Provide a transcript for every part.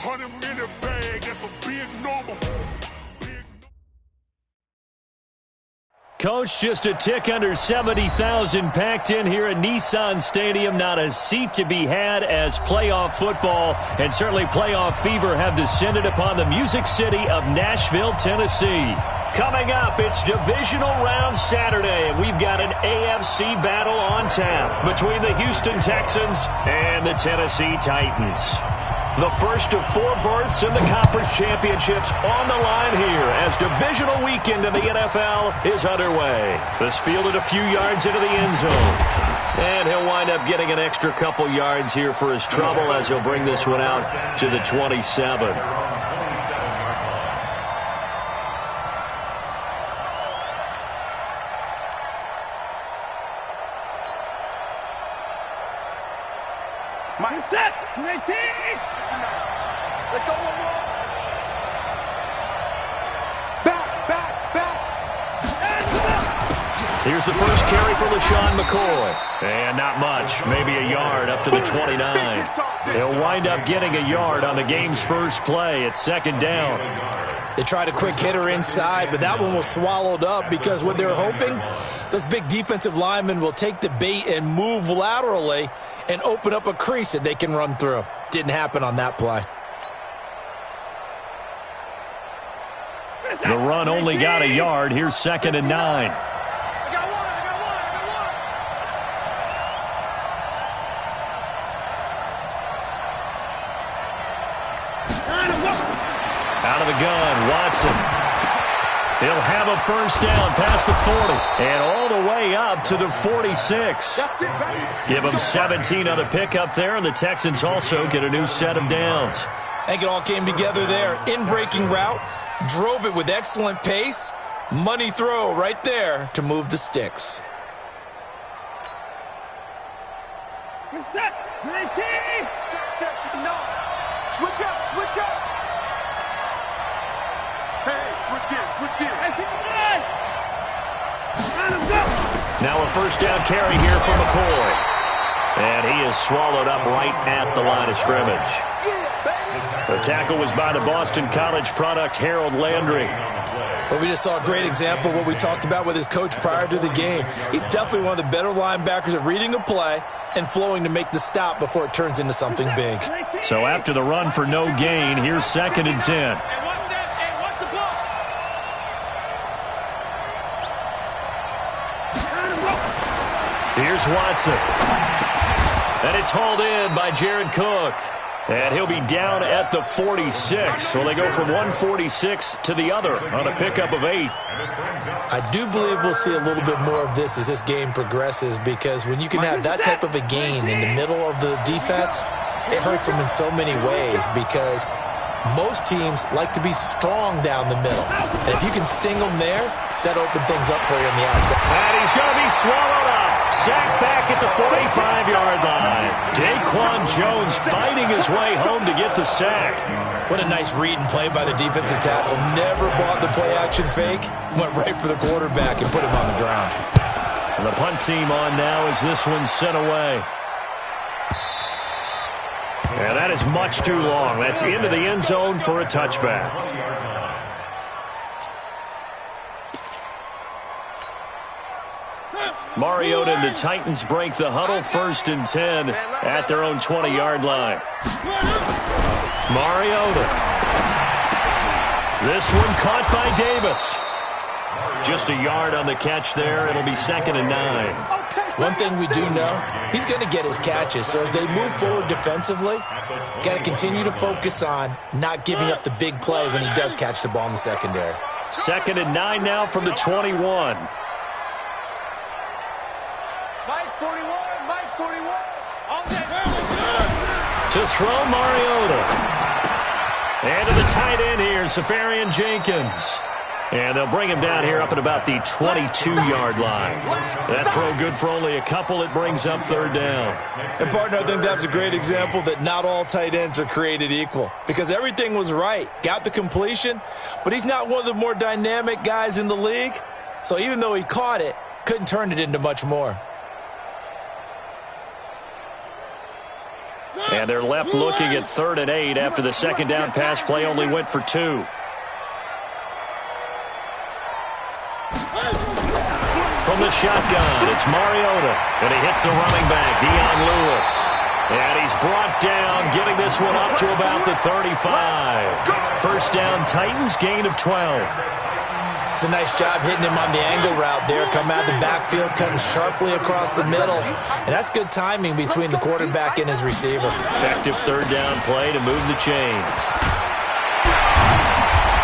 100 minute bag, that's a big number. Coach, just a tick under 70,000 packed in here at Nissan Stadium. Not a seat to be had as playoff football and certainly playoff fever have descended upon the Music City of Nashville, Tennessee. Coming up, it's divisional round Saturday, and we've got an AFC battle on tap between the Houston Texans and the Tennessee Titans. The first of 4 berths in the conference championships on the line here as divisional weekend in the NFL is underway. This fielded a few yards into the end zone. And he'll wind up getting an extra couple yards here for his trouble as he'll bring this one out to the 27. Set, 19. Let's go one more. Back. Here's the first carry for LaShawn McCoy. And not much, maybe a yard up to the 29. He'll wind up getting a yard on the game's first play. It's second down. They tried a quick hitter inside, but that one was swallowed up because what they're hoping, those big defensive linemen will take the bait and move laterally and open up a crease that they can run through. Didn't happen on that play. The run only got a yard. Here's second and 9. Out of the gun, Watson. He'll have a first down past the 40 and all the way up to the 46. Give them 17 on the pickup there, and the Texans also get a new set of downs. I think it all came together there. In-breaking route, drove it with excellent pace. Money throw right there to move the sticks. Set, 19. Check, switch up. Hey, switch gears. Now a first down carry here for McCoy. And he is swallowed up right at the line of scrimmage. The tackle was by the Boston College product, Harold Landry. But we just saw a great example of what we talked about with his coach prior to the game. He's definitely one of the better linebackers at reading a play and flowing to make the stop before it turns into something big. So after the run for no gain, here's second and 10. Here's Watson. And it's hauled in by Jared Cook. And he'll be down at the 46. So they go from 146 to the other on a pickup of 8. I do believe we'll see a little bit more of this as this game progresses, because when you can have that type of a gain in the middle of the defense, it hurts them in so many ways, because most teams like to be strong down the middle. And if you can sting them there, that open things up for you on the outside. And he's going to be swallowed up. Sacked back at the 45-yard line. Daquan Jones fighting his way home to get the sack. What a nice read and play by the defensive tackle. Never bought the play-action fake. Went right for the quarterback and put him on the ground. And the punt team on now as this one's sent away. And that is much too long. That's into the end zone for a touchback. Mariota and the Titans break the huddle, first and 10 at their own 20-yard line. Mariota. This one caught by Davis. Just a yard on the catch there. It'll be second and 9. One thing we do know, he's going to get his catches. So as they move forward defensively, got to continue to focus on not giving up the big play when he does catch the ball in the secondary. Second and 9 now from the 21. To throw Mariota. And to the tight end here, Safarian Jenkins. And they'll bring him down here up at about the 22-yard line. That throw good for only a couple. It brings up third down. And, partner, I think that's a great example that not all tight ends are created equal, because everything was right. Got the completion, but he's not one of the more dynamic guys in the league. So even though he caught it, couldn't turn it into much more. And they're left looking at 3rd and 8 after the second down pass play only went for 2. From the shotgun, it's Mariota, and he hits the running back, Dion Lewis. And he's brought down, getting this one up to about the 35. First down, Titans, gain of 12. It's a nice job hitting him on the angle route there. Come out the backfield, cutting sharply across the middle. And that's good timing between the quarterback and his receiver. Effective third down play to move the chains.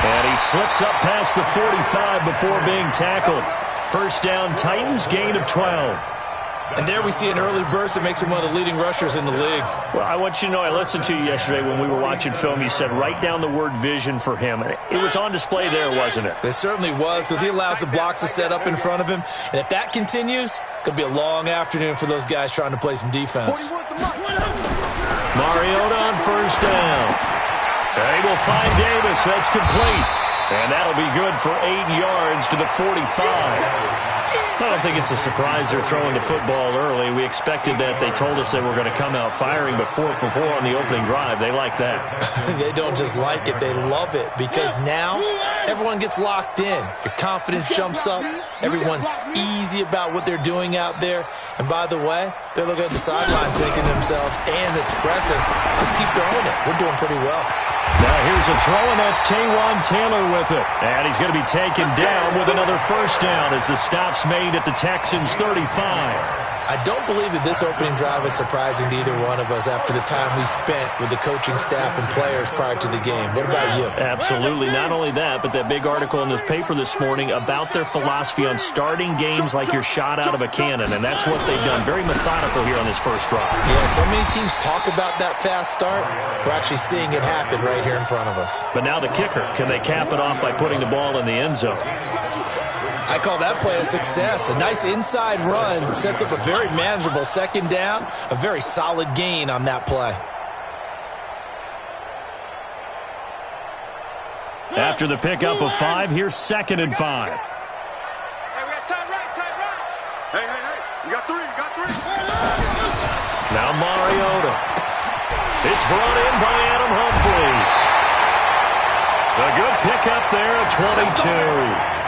And he slips up past the 45 before being tackled. First down, Titans, gain of 12. And there we see an early burst that makes him one of the leading rushers in the league. Well, I want you to know, I listened to you yesterday when we were watching film. You said write down the word vision for him. It was on display there, wasn't it? It certainly was, because he allows the blocks to set up in front of him. And if that continues, it'll be a long afternoon for those guys trying to play some defense. Mariota on first down. They will find Davis. That's complete. And that'll be good for 8 yards to the 45. I don't think it's a surprise they're throwing the football early. We expected that. They told us they were going to come out firing, but 4 for 4 on the opening drive. They like that. They don't just like it. They love it, because now everyone gets locked in. Your confidence jumps up. Everyone's easy about what they're doing out there. And by the way, they're looking at the sideline thinking to themselves and expressing, let's keep throwing it. We're doing pretty well. Now here's a throw, and that's Taywan Taylor with it. And he's going to be taken down with another first down as the stop's made at the Texans' 35. I don't believe that this opening drive is surprising to either one of us after the time we spent with the coaching staff and players prior to the game. What about you? Absolutely. Not only that, but that big article in the paper this morning about their philosophy on starting games like you're shot out of a cannon, and that's what they've done. Very methodical here on this first drive. Yeah, so many teams talk about that fast start. We're actually seeing it happen right here in front of us. But now the kicker. Can they cap it off by putting the ball in the end zone? I call that play a success. A nice inside run sets up a very manageable second down. A very solid gain on that play. After the pickup of 5, here's 2nd and 5. Hey, we got time right. Hey. You got 3. Now Mariota. It's brought in by Adam Humphries. A good pickup there at 22.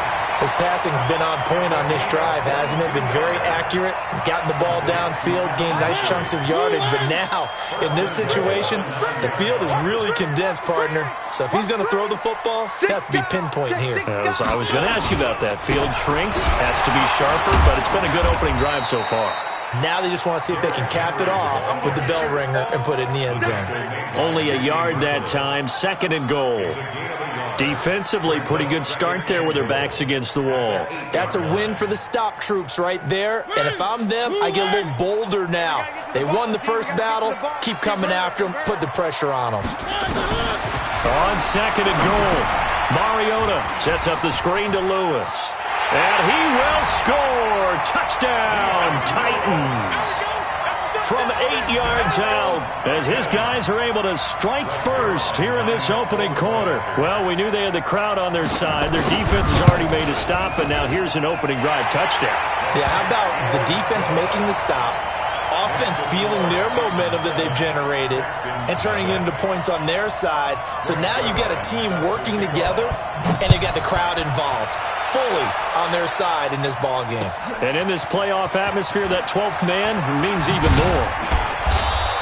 His passing's been on point on this drive, hasn't it? Been very accurate, gotten the ball downfield, gained nice chunks of yardage. But now, in this situation, the field is really condensed, partner. So if he's going to throw the football, it has to be pinpoint here. I was going to ask you about that. Field shrinks, has to be sharper, but it's been a good opening drive so far. Now they just want to see if they can cap it off with the bell ringer and put it in the end zone. Only a yard that time, 2nd and goal. Defensively, pretty good start there with their backs against the wall. That's a win for the stop troops right there. And if I'm them, I get a little bolder now. They won the first battle. Keep coming after them. Put the pressure on them. On 2nd and goal, Mariota sets up the screen to Lewis. And he will score. Touchdown, Titans. From 8 yards out, as his guys are able to strike first here in this opening quarter. Well, we knew they had the crowd on their side. Their defense has already made a stop, and now here's an opening drive touchdown. Yeah, how about the defense making the stop, offense feeling their momentum that they've generated, and turning it into points on their side. So now you got a team working together, and they got the crowd involved fully on their side in this ball game. And in this playoff atmosphere, that 12th man means even more.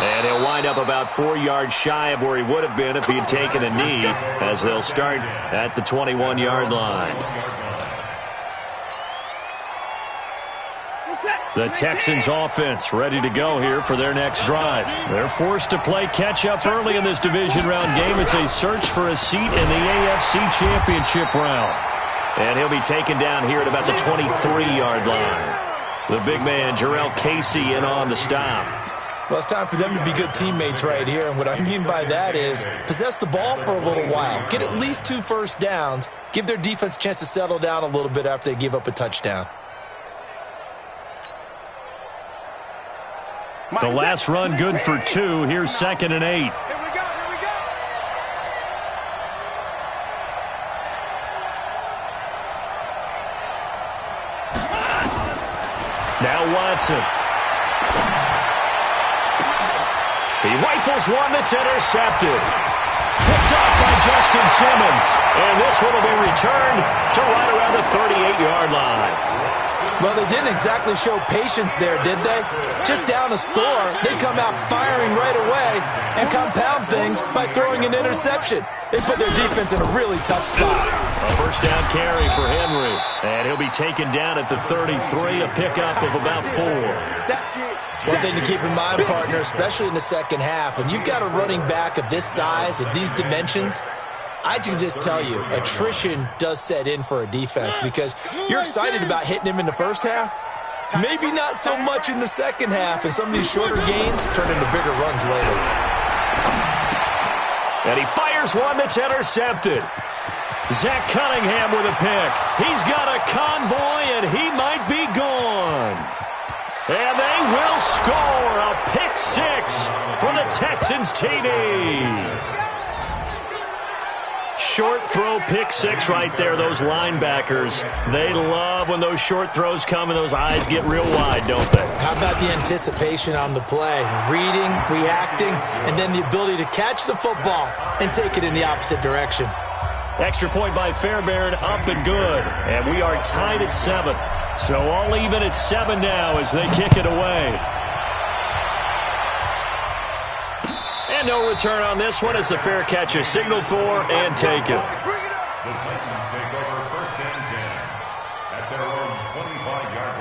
And he'll wind up about 4 yards shy of where he would have been if he had taken a knee, as they'll start at the 21-yard line. The Texans offense ready to go here for their next drive. They're forced to play catch-up early in this division round game as they search for a seat in the AFC Championship round. And he'll be taken down here at about the 23-yard line. The big man, Jarrell Casey, in on the stop. Well, it's time for them to be good teammates right here. And what I mean by that is possess the ball for a little while. Get at least 2 first downs. Give their defense a chance to settle down a little bit after they give up a touchdown. The last run good for 2. Here's 2nd and 8. Now Watson. He rifles one that's intercepted. Picked off by Justin Simmons. And this one will be returned to right around the 38-yard line. Well, they didn't exactly show patience there, did they? Just down a score, they come out firing right away and compound things by throwing an interception. They put their defense in a really tough spot. A first down carry for Henry. And he'll be taken down at the 33, a pickup of about 4. One thing to keep in mind, partner, especially in the second half, when you've got a running back of this size, of these dimensions, I can just tell you, attrition does set in for a defense because you're excited about hitting him in the first half. Maybe not so much in the second half, and some of these shorter gains turn into bigger runs later. And he fires one that's intercepted. Zach Cunningham with a pick. He's got a convoy, and he might be gone. And they will score a pick six for the Texans TD. Short throw pick six right there, those linebackers. They love when those short throws come and those eyes get real wide, don't they? How about the anticipation on the play? Reading, reacting, and then the ability to catch the football and take it in the opposite direction. Extra point by Fairbairn, up and good. And we are tied at 7. So all even at 7 now as they kick it away. And no return on this one as the fair catch is signaled for and taken. The Titans take over first and 10 at their own 25-yard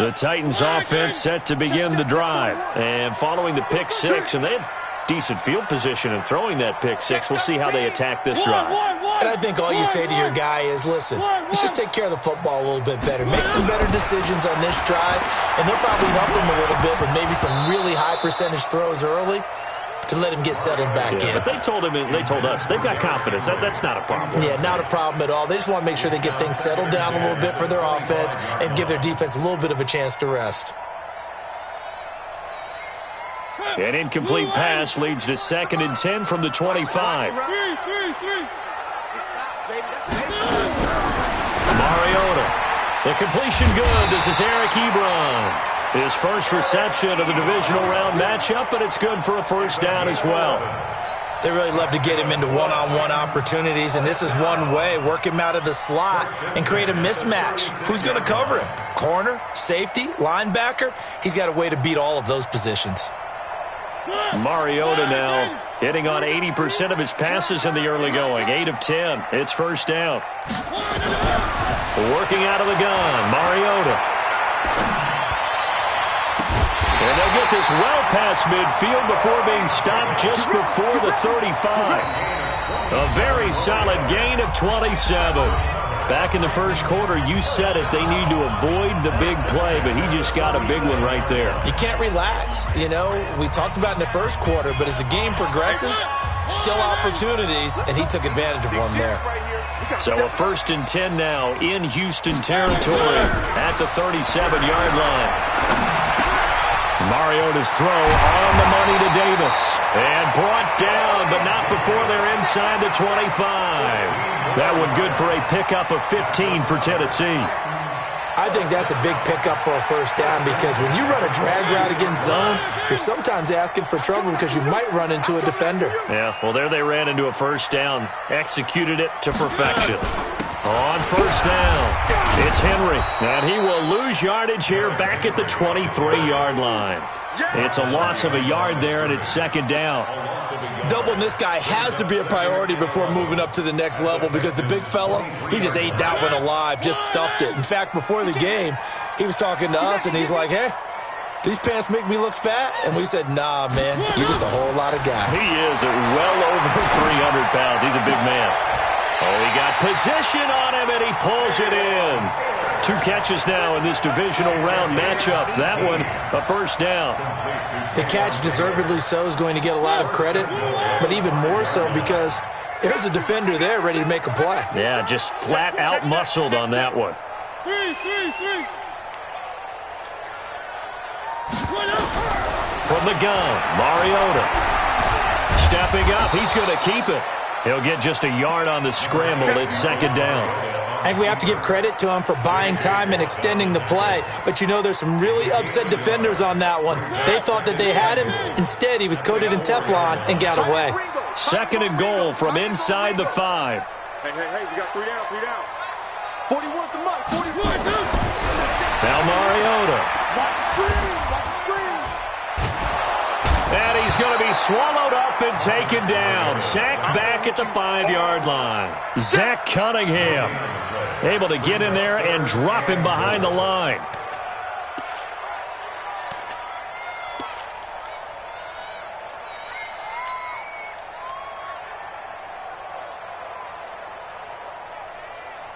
line. The Titans offense set to begin the drive. And following the pick six, and they had decent field position in throwing that pick six. We'll see how they attack this drive. And I think all you say to your guy is, listen, let's just take care of the football a little bit better. Make some better decisions on this drive, and they'll probably help him a little bit with maybe some really high percentage throws early to let him get settled back in. But they told him, and they told us, they've got confidence. That's not a problem. Yeah, not a problem at all. They just want to make sure they get things settled down a little bit for their offense and give their defense a little bit of a chance to rest. An incomplete pass leads to 2nd and 10 from the 25. Mariota. The completion good. This is Eric Ebron. His first reception of the divisional round matchup, but it's good for a first down as well. They really love to get him into one-on-one opportunities, and this is one way. Work him out of the slot and create a mismatch. Who's going to cover him? Corner, safety, linebacker? He's got a way to beat all of those positions. Mariota now hitting on 80% of his passes in the early going. 8 of 10. It's first down. Working out of the gun, Mariota. And they'll get this well past midfield before being stopped just before the 35. A very solid gain of 27. Back in the first quarter, you said it, they need to avoid the big play, but he just got a big one right there. You can't relax. You know, we talked about in the first quarter, but as the game progresses, still opportunities, and he took advantage of one there. So a 1st and 10 now in Houston territory at the 37-yard line. Mariota's throw on the money to Davis. And brought down, but not before they're inside the 25. That one good for a pickup of 15 for Tennessee. I think that's a big pickup for a first down because when you run a drag route against zone, you're sometimes asking for trouble because you might run into a defender. Yeah, well, there they ran into a first down. Executed it to perfection. On first down, it's Henry, and he will lose yardage here back at the 23-yard line. It's a loss of a yard there, and it's 2nd down. Doubling this guy has to be a priority before moving up to the next level because the big fella, he just ate that one alive, just stuffed it. In fact, before the game, he was talking to us, and he's like, hey, these pants make me look fat? And we said, nah, man, you're just a whole lot of guy. He is at well over 300 pounds. He's a big man. Oh, he got position on him, and he pulls it in. 2 catches now in this divisional round matchup. That one, a first down. The catch, deservedly so, is going to get a lot of credit, but even more so because there's a defender there ready to make a play. Yeah, just flat out muscled on that one. From the gun, Mariota. Stepping up, he's going to keep it. He'll get just a yard on the scramble. It's 2nd down. I think we have to give credit to him for buying time and extending the play. But you know, there's some really upset defenders on that one. They thought that they had him. Instead, he was coated in Teflon and got away. 2nd and goal from inside the 5. Hey, we got 3 down. 41 to Mike, 41. Now Mariota. Watch screen. And he's going to be swallowed up and taken down. Sacked back at the 5-yard line. Zach Cunningham able to get in there and drop him behind the line.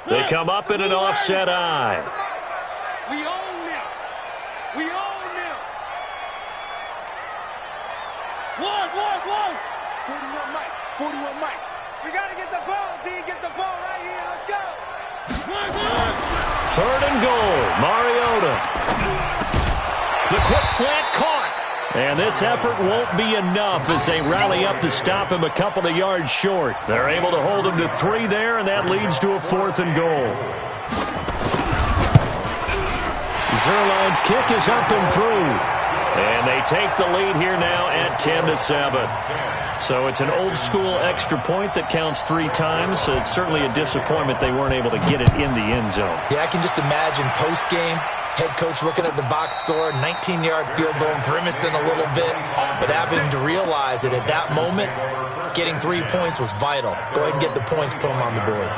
They come up in an offset eye. We own them. 41 Mike. We got to get the ball, D. Get the ball right here. Let's go. 3rd and goal. Mariota. The quick slant caught. And this effort won't be enough as they rally up to stop him a couple of yards short. They're able to hold him to 3 there, and that leads to a 4th and goal. Zuerlein's kick is up and through. And they take the lead here now at 10-7. So it's an old-school extra point that counts 3 times. So it's certainly a disappointment they weren't able to get it in the end zone. Yeah, I can just imagine post-game, head coach looking at the box score, 19-yard field goal, grimacing a little bit, but having to realize that at that moment, getting 3 points was vital. Go ahead and get the points, put them on the board.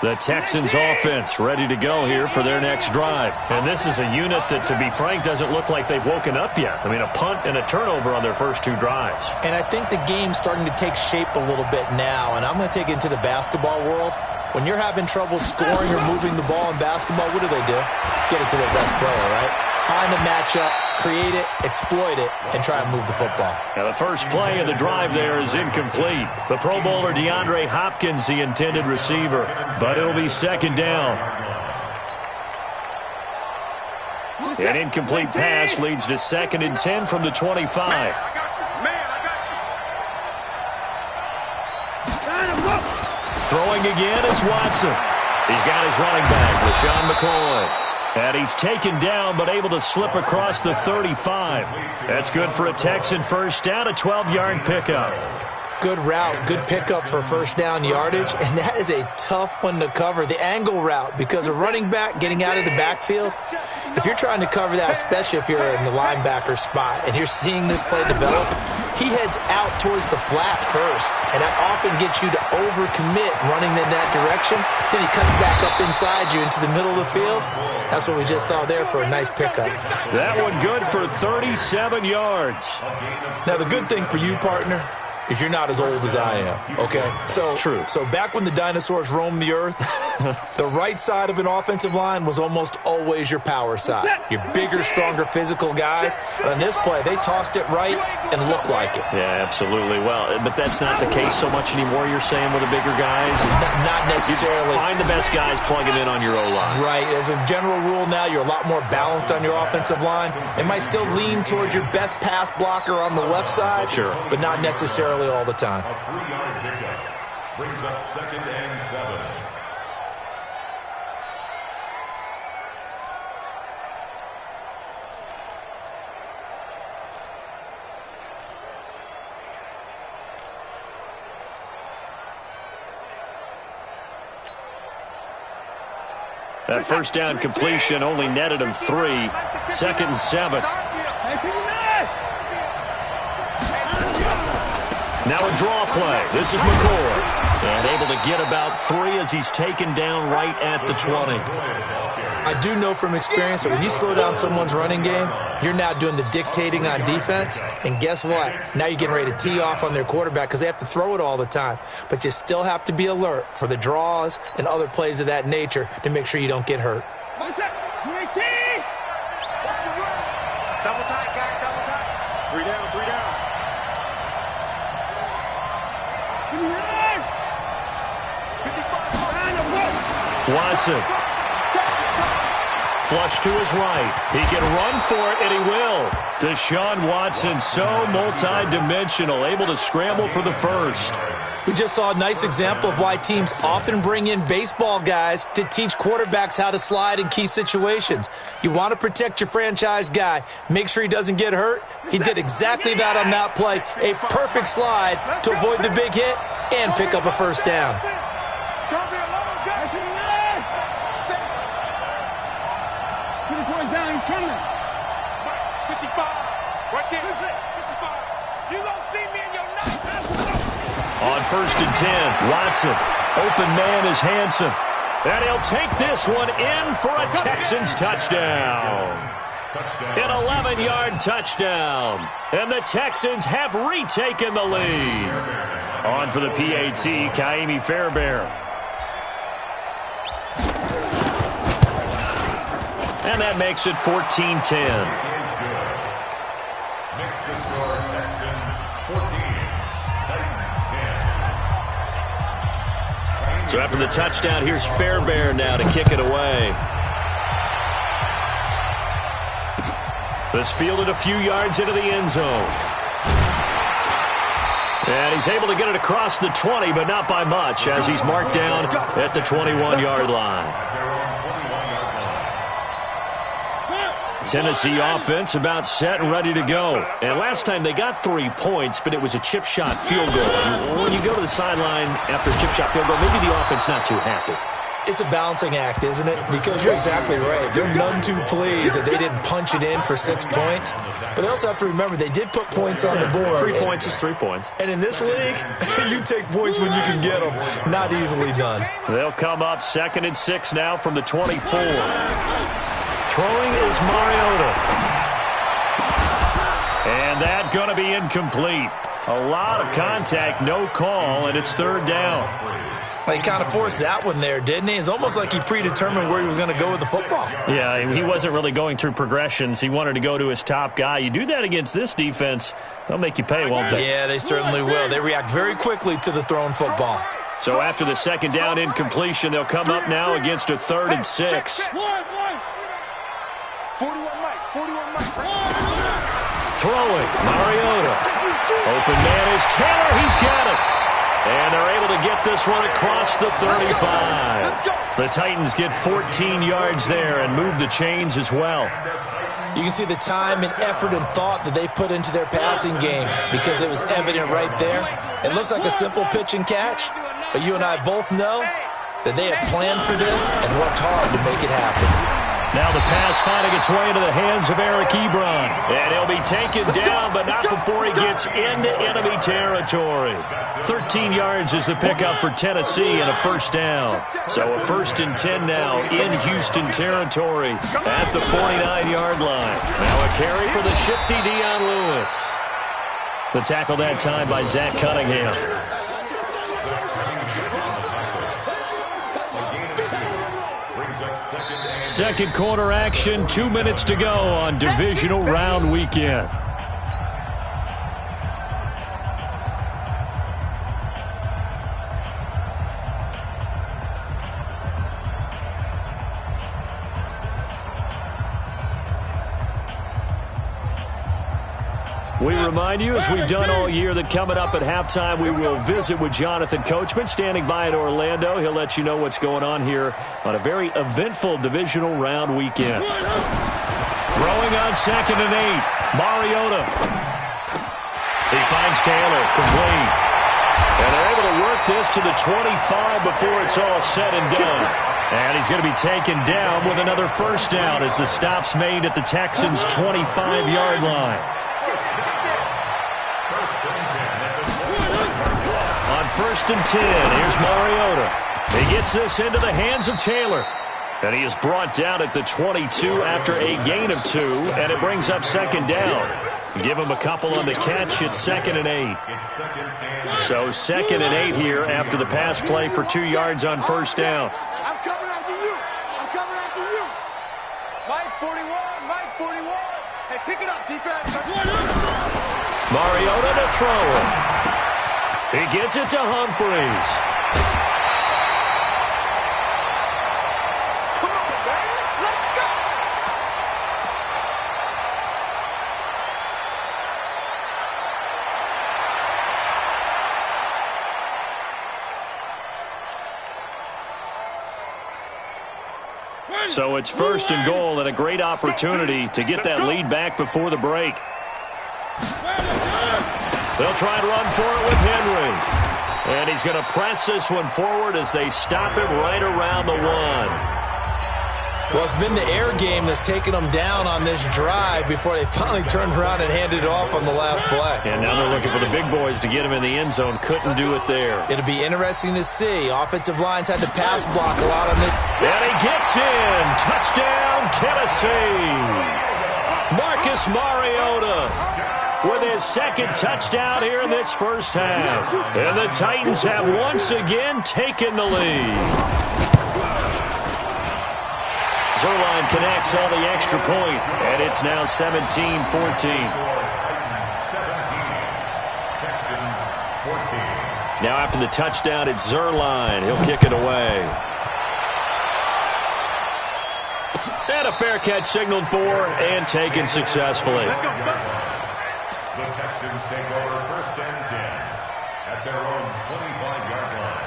The Texans offense ready to go here for their next drive. And this is a unit that, to be frank, doesn't look like they've woken up yet. I mean, a punt and a turnover on their first 2 drives. And I think the game's starting to take shape a little bit now, and I'm going to take it into the basketball world. When you're having trouble scoring or moving the ball in basketball, what do? Get it to their best player, right? Find a matchup, create it, exploit it, and try and move the football. Now the first play of the drive there is incomplete. The Pro Bowler DeAndre Hopkins, the intended receiver, but it'll be 2nd down. An incomplete pass leads to 2nd and 10 from the 25. Throwing again is Watson. He's got his running back, LaShawn McCoy. And he's taken down, but able to slip across the 35. That's good for a Texan first down, a 12-yard pickup. Good route, good pickup for first down yardage, and that is a tough one to cover, the angle route, because a running back getting out of the backfield, if you're trying to cover that, especially if you're in the linebacker spot and you're seeing this play develop, he heads out towards the flat first, and that often gets you to overcommit running in that direction. Then he cuts back up inside you into the middle of the field. That's what we just saw there for a nice pickup. That one good for 37 yards. Now, the good thing for you, partner, is you're not as old as I am, okay? So, true. So back when the dinosaurs roamed the earth, the right side of an offensive line was almost always your power side. Your bigger, stronger, physical guys. And on this play, they tossed it right and looked like it. Yeah, absolutely. Well, but that's not the case so much anymore, you're saying, with the bigger guys? Not necessarily. Find the best guys, plug it in on your O-line. Right. As a general rule now, you're a lot more balanced on your offensive line. It might still lean towards your best pass blocker on the left side, sure, but not necessarily all the time. A 3-yard pickup brings up 2nd and 7. That first down completion only netted him 3. 2nd and 7. Now a draw play. This is McCoy. And able to get about 3 as he's taken down right at the 20. I do know from experience that when you slow down someone's running game, you're now doing the dictating on defense. And guess what? Now you're getting ready to tee off on their quarterback because they have to throw it all the time. But you still have to be alert for the draws and other plays of that nature to make sure you don't get hurt. Double tight, guys, double tight. 3 down, 3 down. Watson. Flush to his right. He can run for it, and he will. Deshaun Watson, so multi-dimensional, able to scramble for the first. We just saw a nice example of why teams often bring in baseball guys to teach quarterbacks how to slide in key situations. You want to protect your franchise guy. Make sure he doesn't get hurt. He did exactly that on that play. A perfect slide to avoid the big hit and pick up a first down. On 1st and 10, Watson. Open man is Hanson. And he'll take this one in for a Texans touchdown. An 11-yard touchdown. And the Texans have retaken the lead. On for the PAT, Ka'imi Fairbairn. And that makes it 14-10. Makes the score Texans 14. So after the touchdown, here's Fairbairn now to kick it away. This fielded a few yards into the end zone. And he's able to get it across the 20, but not by much, as he's marked down at the 21-yard line. Tennessee offense about set and ready to go. And last time they got 3 points, but it was a chip shot field goal. And when you go to the sideline after a chip shot field goal, maybe the offense not too happy. It's a balancing act, isn't it? Because you're exactly right. They're none too pleased that they didn't punch it in for 6 points. But they also have to remember they did put points on the board. 3 points is 3 points. And in this league, you take points when you can get them. Not easily done. They'll come up 2nd and 6 now from the 24. Throwing is Mariota. And that going to be incomplete. A lot of contact, no call, and it's 3rd down. Well, he kind of forced that one there, didn't he? It's almost like he predetermined where he was going to go with the football. Yeah, he wasn't really going through progressions. He wanted to go to his top guy. You do that against this defense, they'll make you pay, won't they? Yeah, they certainly will. They react very quickly to the thrown football. So after the 2nd down incompletion, they'll come up now against a 3rd and 6. 41 Mike. Throwing, Mariota. Open man is Taylor. He's got it. And they're able to get this one across the 35. The Titans get 14 yards there and move the chains as well. You can see the time and effort and thought that they put into their passing game because it was evident right there. It looks like a simple pitch and catch, but you and I both know that they had planned for this and worked hard to make it happen. Now the pass finding its way into the hands of Eric Ebron. And he'll be taken down, but not before he gets into enemy territory. 13 yards is the pickup for Tennessee and a 1st down. So a 1st and 10 now in Houston territory at the 49-yard line. Now a carry for the shifty Dion Lewis. The tackle that time by Zach Cunningham. Second quarter action, 2 minutes to go on divisional round weekend. We remind you, as we've done all year, that coming up at halftime, we will visit with Jonathan Coachman, standing by in Orlando. He'll let you know what's going on here on a very eventful divisional round weekend. Throwing on 2nd and 8, Mariota. He finds Taylor, complete. And they're able to work this to the 25 before it's all said and done. And he's going to be taken down with another 1st down as the stop's made at the Texans' 25-yard line. On 1st and 10, here's Mariota. He gets this into the hands of Taylor. And he is brought down at the 22 after a gain of 2, and it brings up 2nd down. Give him a couple on the catch. It's 2nd and 8. So 2nd and 8 here after the pass play for 2 yards on 1st down. I'm coming after you. Mike 41. Hey, pick it up, defense. Mariota to throw it. He gets it to Humphries. Come on, baby. Let's go. So it's 1st and goal and a great opportunity to get that lead back before the break. They'll try and run for it with Henry. And he's going to press this one forward as they stop him right around the 1. Well, it's been the air game that's taken them down on this drive before they finally turned around and handed it off on the last play. And now they're looking for the big boys to get him in the end zone. Couldn't do it there. It'll be interesting to see. Offensive lines had to pass block a lot on it. And he gets in. Touchdown, Tennessee. Marcus Mariota with his 2nd touchdown here in this first half. And the Titans have once again taken the lead. Zuerlein connects on the extra point, and it's now 17-14. Now after the touchdown, it's Zuerlein. He'll kick it away. And a fair catch signaled for and taken successfully. The Texans take over 1st and 10 at their own 25-yard line.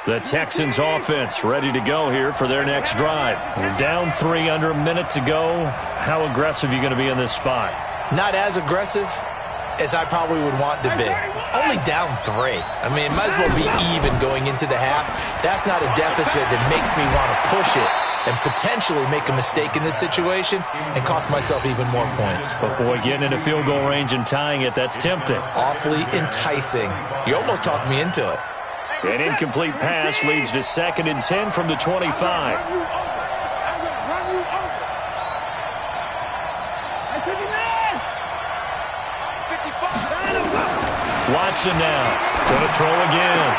The Texans offense ready to go here for their next drive. They're down 3, under a minute to go. How aggressive are you going to be in this spot? Not as aggressive as I probably would want to be. Only down 3. I mean, it might as well be even going into the half. That's not a deficit that makes me want to push it and potentially make a mistake in this situation and cost myself even more points. But boy, getting into field goal range and tying it, that's tempting. Awfully enticing. You almost talked me into it. An incomplete pass leads to 2nd and 10 from the 25. Watson now. Going to throw again.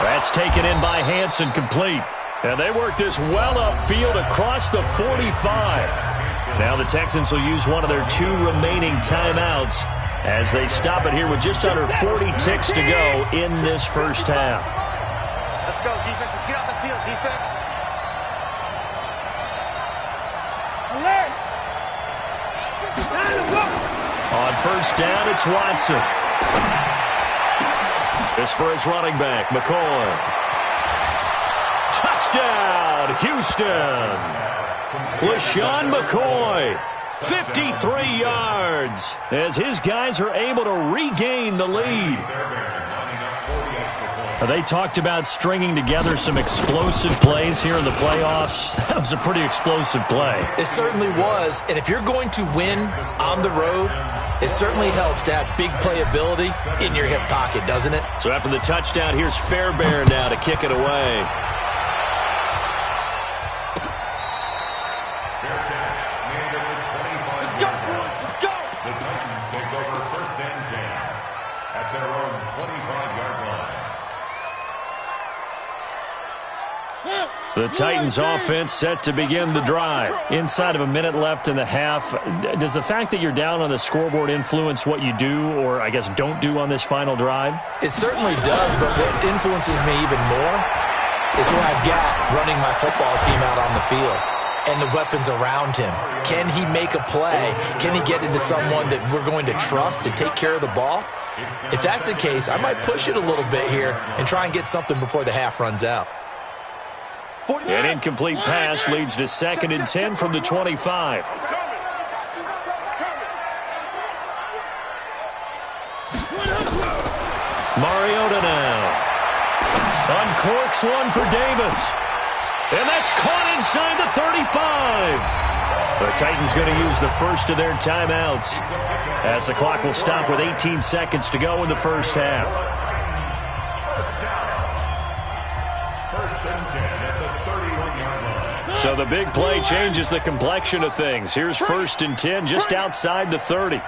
That's taken in by Hansen, complete. And they work this well upfield across the 45. Now the Texans will use one of their 2 remaining timeouts as they stop it here with just under 40 ticks to go in this first half. Let's go, defense. Let's get off the field, defense. Alert! On 1st down, it's Watson. This for his running back, McCoy. Touchdown, Houston. LeSean McCoy. 53 yards as his guys are able to regain the lead. They talked about stringing together some explosive plays here in the playoffs. That was a pretty explosive play. It certainly was, and if you're going to win on the road, it certainly helps to have big playability in your hip pocket, doesn't it? So after the touchdown, here's Fairbairn now to kick it away. The Titans offense set to begin the drive. Inside of a minute left in the half, does the fact that you're down on the scoreboard influence what you do or, I guess, don't do on this final drive? It certainly does, but what influences me even more is who I've got running my football team out on the field and the weapons around him. Can he make a play? Can he get into someone that we're going to trust to take care of the ball? If that's the case, I might push it a little bit here and try and get something before the half runs out. An incomplete pass leads to 2nd and 10 from the 25. Mariota now. Uncorks one for Davis. And that's caught inside the 35. The Titans going to use the first of their timeouts as the clock will stop with 18 seconds to go in the first half. So the big play changes the complexion of things. Here's 1st and 10 just outside the 30.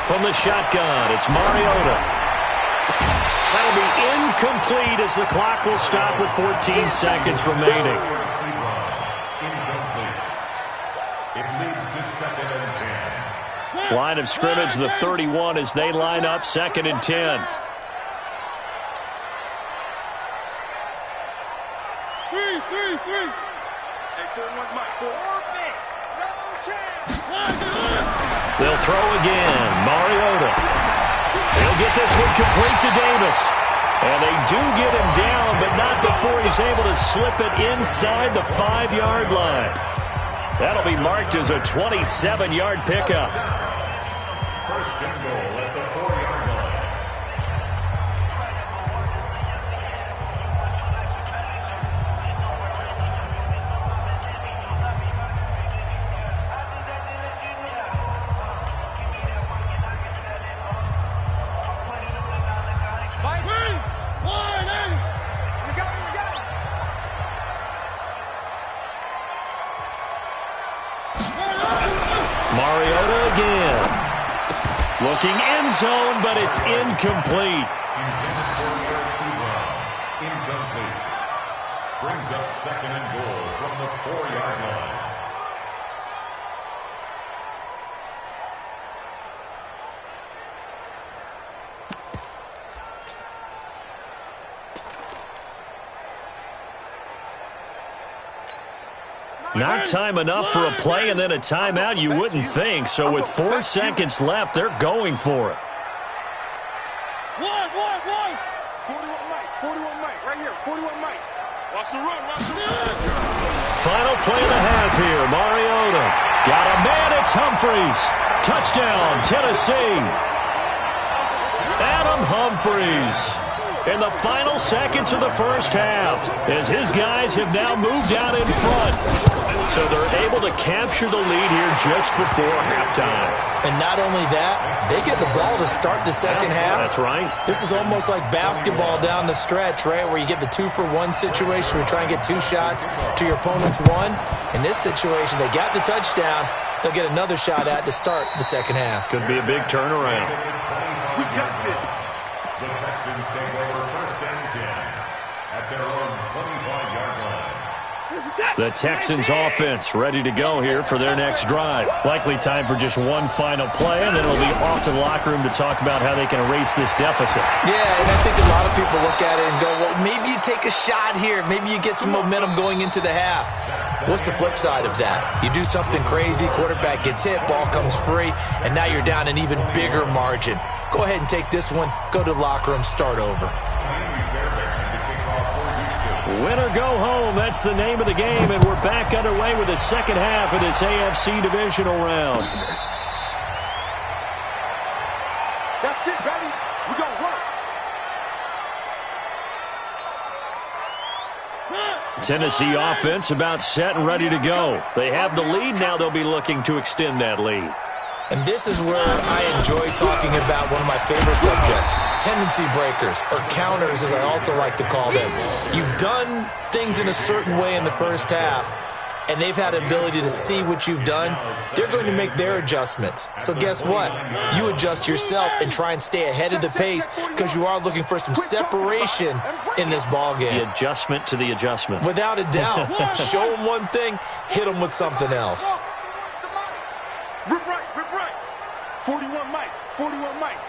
From the shotgun, it's Mariota. That'll be incomplete as the clock will stop with 14 seconds remaining. It leads to 2nd and 10. Line of scrimmage, the 31 as they line up 2nd and 10. They'll throw again. Mariota. He'll get this one complete to Davis. And they do get him down, but not before he's able to slip it inside the 5-yard line. That'll be marked as a 27-yard pickup. First and goal at the 4-yard line. Mariota again. Looking end zone, but it's incomplete. Intended for incomplete. Brings up second and goal from the 4-yard line. Not time enough for a play and then a timeout, you wouldn't think. So with 4 seconds left, they're going for it. 41 Mike, 41 Mike, right here, 41 Mike. Watch the run, watch the run. Final play and a half here. Mariota got a man. It's Humphries. Touchdown, Tennessee. Adam Humphries in the final seconds of the first half, as his guys have now moved out in front. So they're able to capture the lead here just before halftime. And not only that, they get the ball to start the second half. That's right. This is almost like basketball down the stretch, right, where you get the 2-for-1 situation where you try and get 2 shots to your opponent's 1. In this situation, they got the touchdown. They'll get another shot at to start the second half. Could be a big turnaround. We got this. The Texans take over first and 10 at their own 25-yard line. The Texans offense ready to go here for their next drive. Likely time for just one final play, and then it'll be off to the locker room to talk about how they can erase this deficit. Yeah, and I think a lot of people look at it and go, well, maybe you take a shot here. Maybe you get some momentum going into the half. What's the flip side of that? You do something crazy, quarterback gets hit, ball comes free, and now you're down an even bigger margin. Go ahead and take this one, go to the locker room, start over. Win or go home, that's the name of the game, and we're back underway with the second half of this AFC divisional round. That's it, baby. We gonna work. Tennessee offense about set and ready to go. They have the lead now. They'll be looking to extend that lead. And this is where I enjoy talking about one of my favorite subjects, tendency breakers, or counters as I also like to call them. You've done things in a certain way in the first half, and they've had an ability to see what you've done. They're going to make their adjustments. So guess what? You adjust yourself and try and stay ahead of the pace because you are looking for some separation in this ball game. The adjustment to the adjustment. Without a doubt. Show them one thing, hit them with something else. Rip right, rip right. 41 Mike, 41 Mike.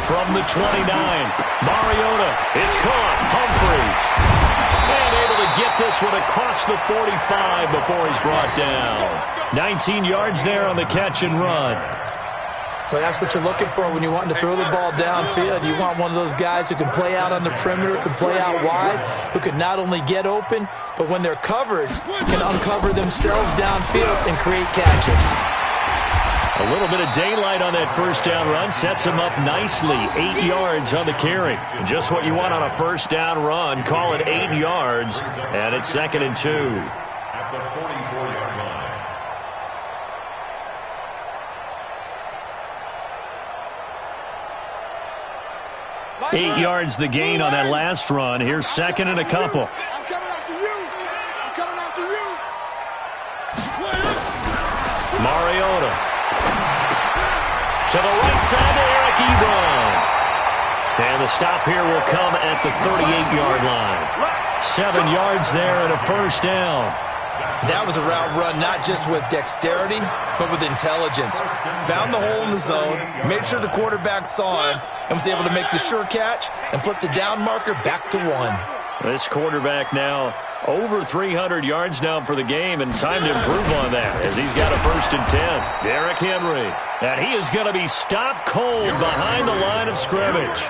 From the 29, Mariota, it's caught, Humphries. And able to get this one across the 45 before he's brought down. 19 yards there on the catch and run. Well, that's what you're looking for when you're wanting to throw the ball downfield. You want one of those guys who can play out on the perimeter, can play out wide, who can not only get open, but when they're covered, can uncover themselves downfield and create catches. A little bit of daylight on that first down run sets him up nicely. 8 yards on the carry. Just what you want on a first down run. Call it 8 yards, and it's 2nd and 2. At the 44-yard line. 8 yards the gain on that last run. Here's 2nd and a couple. I'm coming after you. I'm coming after you. Mariota. To the right side to Eric Ebron. And the stop here will come at the 38-yard line. 7 yards there and a first down. That was a route run not just with dexterity, but with intelligence. Found the hole in the zone, made sure the quarterback saw him, and was able to make the sure catch and flip the down marker back to 1. This quarterback now over 300 yards now for the game, and time to improve on that as he's got a 1st and 10. Derrick Henry. And he is going to be stopped cold behind the line of scrimmage.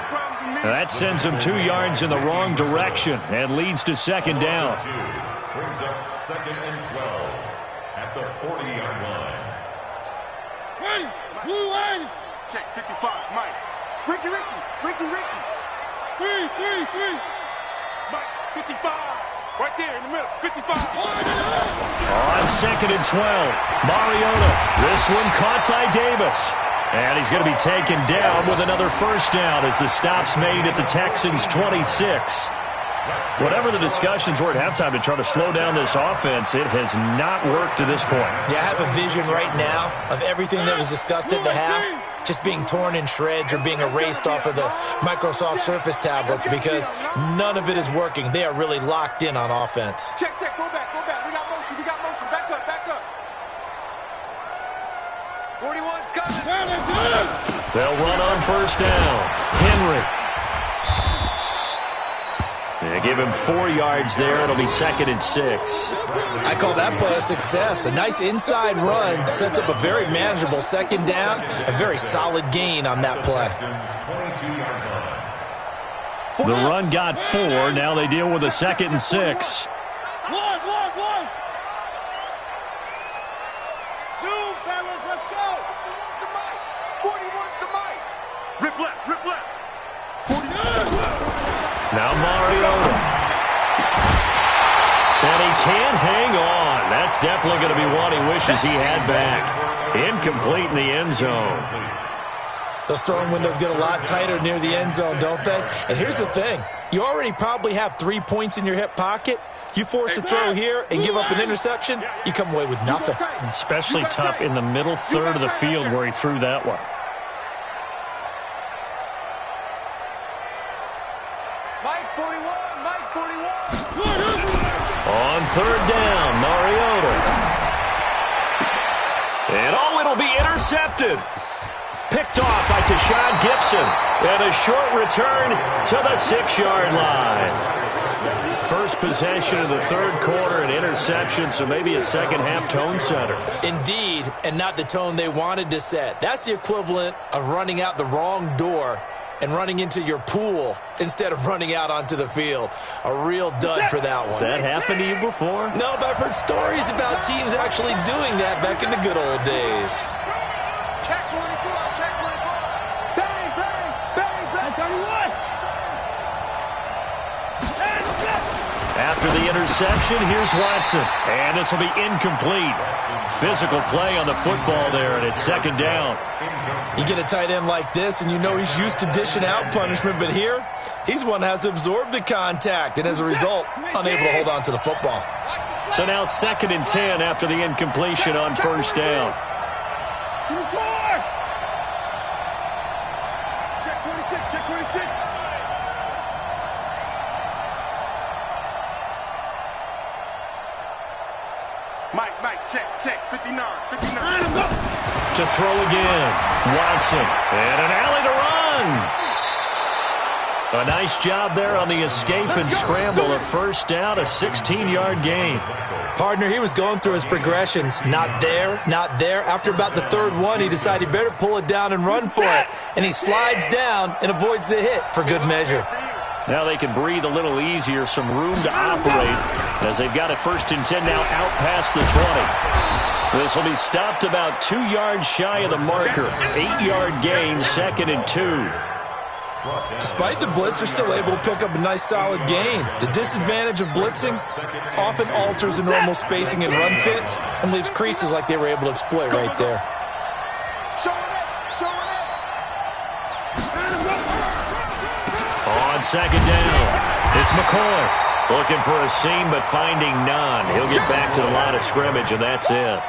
That sends him 2 yards in the wrong direction and leads to second down. Brings up 2nd and 12 at the 40-yard line. Ready, blue line. Check 55, Mike. Ricky. 3. Mike, 55. Right there in the middle, 55. On 2nd and 12, Mariota. This one caught by Davis. And he's going to be taken down with another first down as the stop's made at the Texans' 26. Whatever the discussions were at halftime to try to slow down this offense, it has not worked to this point. Yeah, I have a vision right now of everything that was discussed at the half just being torn in shreds or being erased off of the Microsoft Surface tablets because none of it is working. They are really locked in on offense. Check, go back. We got motion. Back up. 41's coming. They'll run on first down. Henry. They give him 4 yards there. It'll be 2nd and 6. I call that play a success. A nice inside run sets up a very manageable second down. A very solid gain on that play. The run got 4. Now they deal with a 2nd and 6. One. Zoom, fellas, let's go. 41's the mic. Rip left. 41. Now Mariota. And he can't hang on. That's definitely going to be one he wishes he had back. Incomplete in the end zone. Those throwing windows get a lot tighter near the end zone, don't they? And here's the thing. You already probably have 3 points in your hip pocket. You force a throw here and give up an interception, you come away with nothing. Especially tough in the middle third of the field where he threw that one. Mike 41. On third down, Mariota. And it'll be intercepted. Picked off by Tashawn Gibson. And a short return to the 6-yard line. First possession of the third quarter, an interception, so maybe a second-half tone setter. Indeed, and not the tone they wanted to set. That's the equivalent of running out the wrong door and running into your pool instead of running out onto the field. A real dud for that one. Has that happened to you before? No, but I've heard stories about teams actually doing that back in the good old days. Check 24. Bang. 31. After the interception, here's Watson. And this will be incomplete. Physical play on the football there, and it's second down. You get a tight end like this, and you know he's used to dishing out punishment, but here, he's one that has to absorb the contact, and as a result, unable to hold on to the football. So now 2nd and 10 after the incompletion on first down. Check 26. Mike, check, 59. To throw again, Watson, and an alley to run. A nice job there on the escape and scramble. A first down, a 16-yard gain. Partner, he was going through his progressions. Not there. After about the third one, he decided he better pull it down and run for it. And he slides down and avoids the hit for good measure. Now they can breathe a little easier, some room to operate as they've got it 1st and 10 now out past the 20. This will be stopped about 2 yards shy of the marker. 8-yard gain, 2nd and 2. Despite the blitz, they're still able to pick up a nice solid gain. The disadvantage of blitzing often alters the normal spacing and run fits and leaves creases like they were able to exploit right there. On second down, it's McCoy. Looking for a seam, but finding none. He'll get back to the line of scrimmage, and that's it.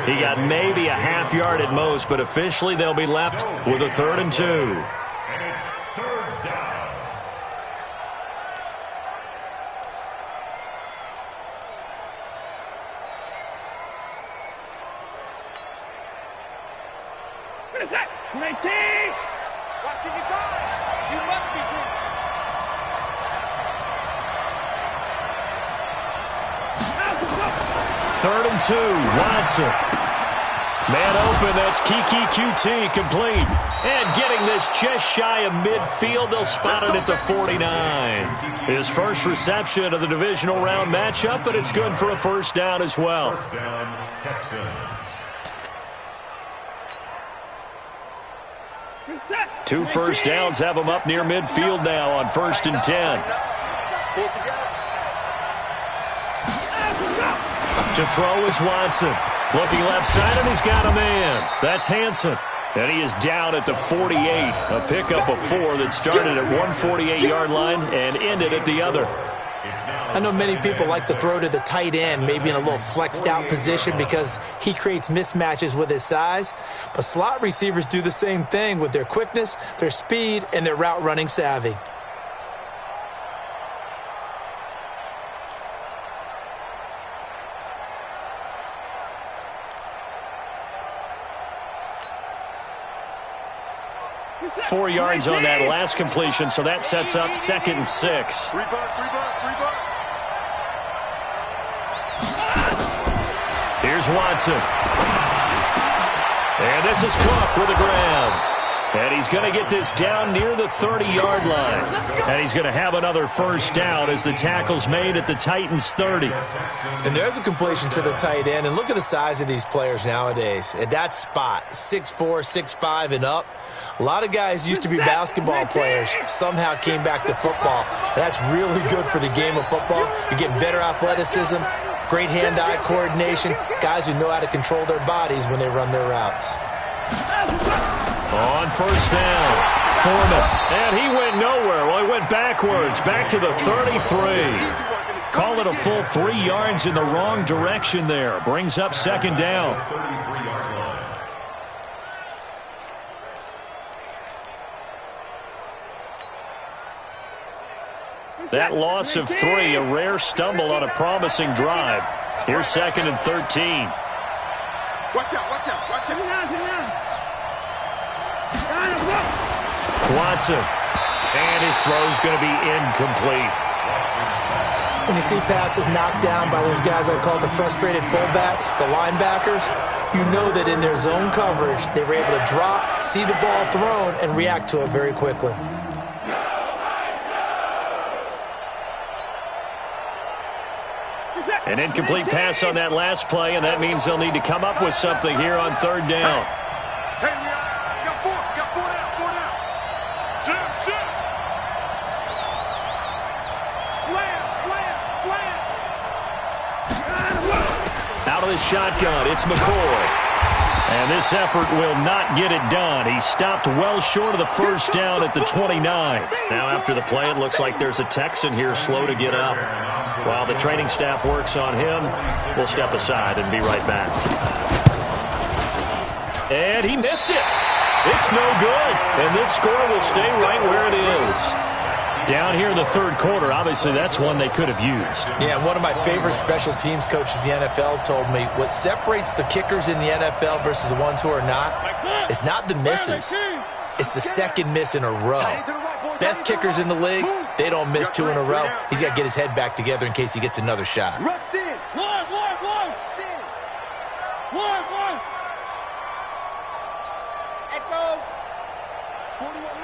He got maybe a half yard at most, but officially they'll be left with a 3rd and 2. And it's 3rd down. What is that? 19! Watching you go! You must be true. Third and 2, Watson. Man open, that's Kiki QT, complete. And getting this just shy of midfield, they'll spot it at the 49. His first reception of the divisional round matchup, but it's good for a first down as well. First down, Texans. 2 first downs have him up near midfield now on 1st and 10. To throw is Watson. Looking left side, and he's got a man. That's Hanson. And he is down at the 48. A pickup of 4 that started at 148-yard line and ended at the other. I know many people like to throw to the tight end, maybe in a little flexed out position because he creates mismatches with his size. But slot receivers do the same thing with their quickness, their speed, and their route running savvy. Four yards on that last completion, so that sets up 2nd and 6. Here's Watson. And this is Cook with a grab. And he's going to get this down near the 30-yard line. And he's going to have another first down as the tackle's made at the Titans' 30. And there's a completion to the tight end. And look at the size of these players nowadays. At that spot, 6'4", 6'5", and up. A lot of guys used to be basketball players, somehow came back to football. That's really good for the game of football. You're getting better athleticism, great hand-eye coordination, guys who know how to control their bodies when they run their routes. On first down, Foreman. And he went nowhere. Well, he went backwards, back to the 33. Call it a full 3 yards in the wrong direction there. Brings up 2nd down. That loss of 3, a rare stumble on a promising drive. Here's 2nd and 13. Watch out, watch out, watch out. Watson. And his throw's going to be incomplete. When you see passes knocked down by those guys I call the frustrated fullbacks, the linebackers, you know that in their zone coverage, they were able to drop, see the ball thrown, and react to it very quickly. An incomplete pass on that last play, and that means they'll need to come up with something here on 3rd down. Hey, we got 4 down. Shit. Slam. Out of the shotgun, it's McCoy. And this effort will not get it done. He stopped well short of the first down at the 29. Now after the play, it looks like there's a Texan here slow to get up. While the training staff works on him, we'll step aside and be right back. And he missed it. It's no good. And this score will stay right where it is. Down here in the 3rd quarter, obviously that's one they could have used. Yeah, one of my favorite special teams coaches in the NFL told me what separates the kickers in the NFL versus the ones who are not is not the misses. It's the 2nd miss in a row. Best kickers in the league, they don't miss 2 in a row. He's got to get his head back together in case he gets another shot. Echo. 41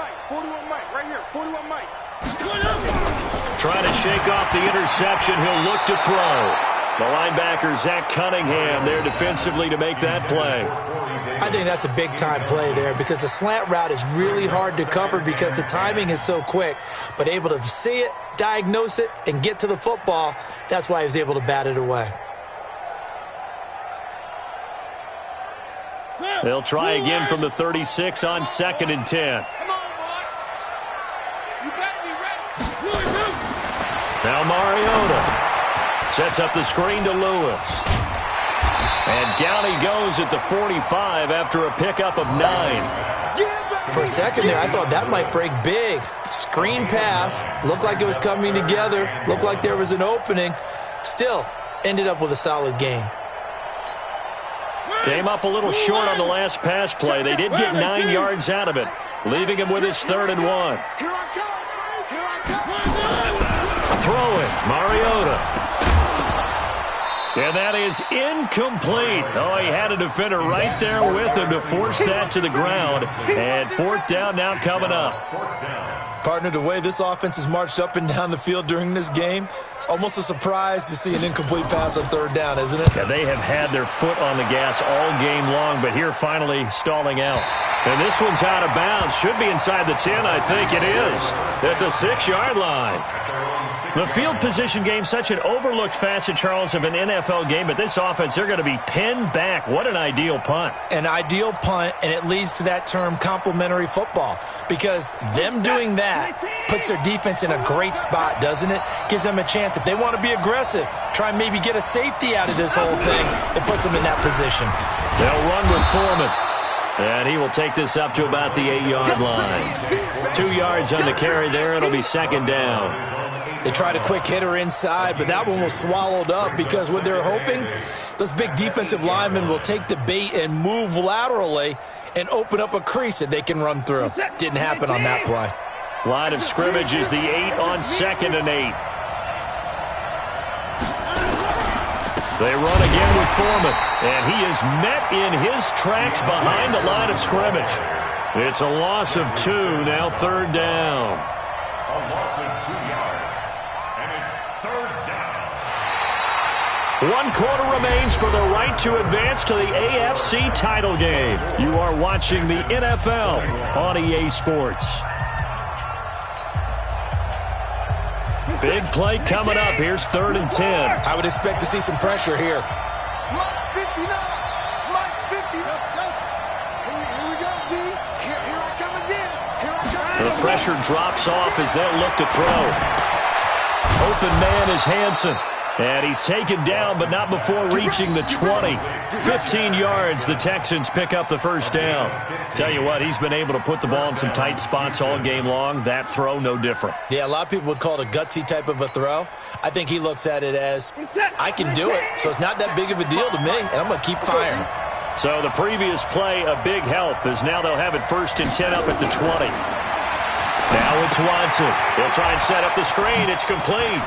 Mike, right here. 41 Mike. Trying to shake off the interception. He'll look to throw. The linebacker, Zach Cunningham, there defensively to make that play. I think that's a big-time play there because the slant route is really hard to cover because the timing is so quick. But able to see it, diagnose it, and get to the football, that's why he was able to bat it away. They'll try again from the 36 on 2nd and 10. Now Mariota sets up the screen to Lewis. And down he goes at the 45 after a pickup of 9. For a second there, I thought that might break big. Screen pass, looked like it was coming together, looked like there was an opening. Still, ended up with a solid game. Came up a little short on the last pass play. They did get 9 yards out of it, leaving him with his 3rd and 1. Throw it, Mariota. And that is incomplete. Oh, he had a defender right there with him to force that to the ground. And fourth down now coming up. Partner, the way this offense has marched up and down the field during this game, it's almost a surprise to see an incomplete pass on third down, isn't it? Yeah, they have had their foot on the gas all game long, but here finally stalling out. And this one's out of bounds. Should be inside the 10, I think it is, at the 6-yard line. The field position game, such an overlooked facet, Charles, of an NFL game, but this offense, they're going to be pinned back. What an ideal punt. An ideal punt, and it leads to that term complementary football, because them doing that puts their defense in a great spot, doesn't it? Gives them a chance. If they want to be aggressive, try and maybe get a safety out of this whole thing, it puts them in that position. They'll run with Foreman. And he will take this up to about the 8-yard line. 2 yards on the carry there. It'll be second down. They tried a quick hitter inside, but that one was swallowed up because what they're hoping, those big defensive linemen will take the bait and move laterally and open up a crease that they can run through. Didn't happen on that play. Line of scrimmage is the 8 on 2nd and 8. They run again with Foreman, and he is met in his tracks behind the line of scrimmage. It's a loss of 2, now third down. A loss of 2 yards, and it's third down. 1 quarter remains for the right to advance to the AFC title game. You are watching the NFL on EA Sports. Big play coming up. Here's 3rd and 10. I would expect to see some pressure here. Mike 59. Mike 50. Here we go, D. Here I come again. Here I come. The pressure drops off as they'll look to throw. Open man is Hansen. And he's taken down, but not before reaching the 20. 15 yards, the Texans pick up the first down. Tell you what, he's been able to put the ball in some tight spots all game long. That throw, no different. Yeah, a lot of people would call it a gutsy type of a throw. I think he looks at it as, I can do it, so it's not that big of a deal to me, and I'm going to keep firing. So the previous play, a big help, as now they'll have it 1st and 10 up at the 20. Now it's Watson. He'll try and set up the screen. It's complete.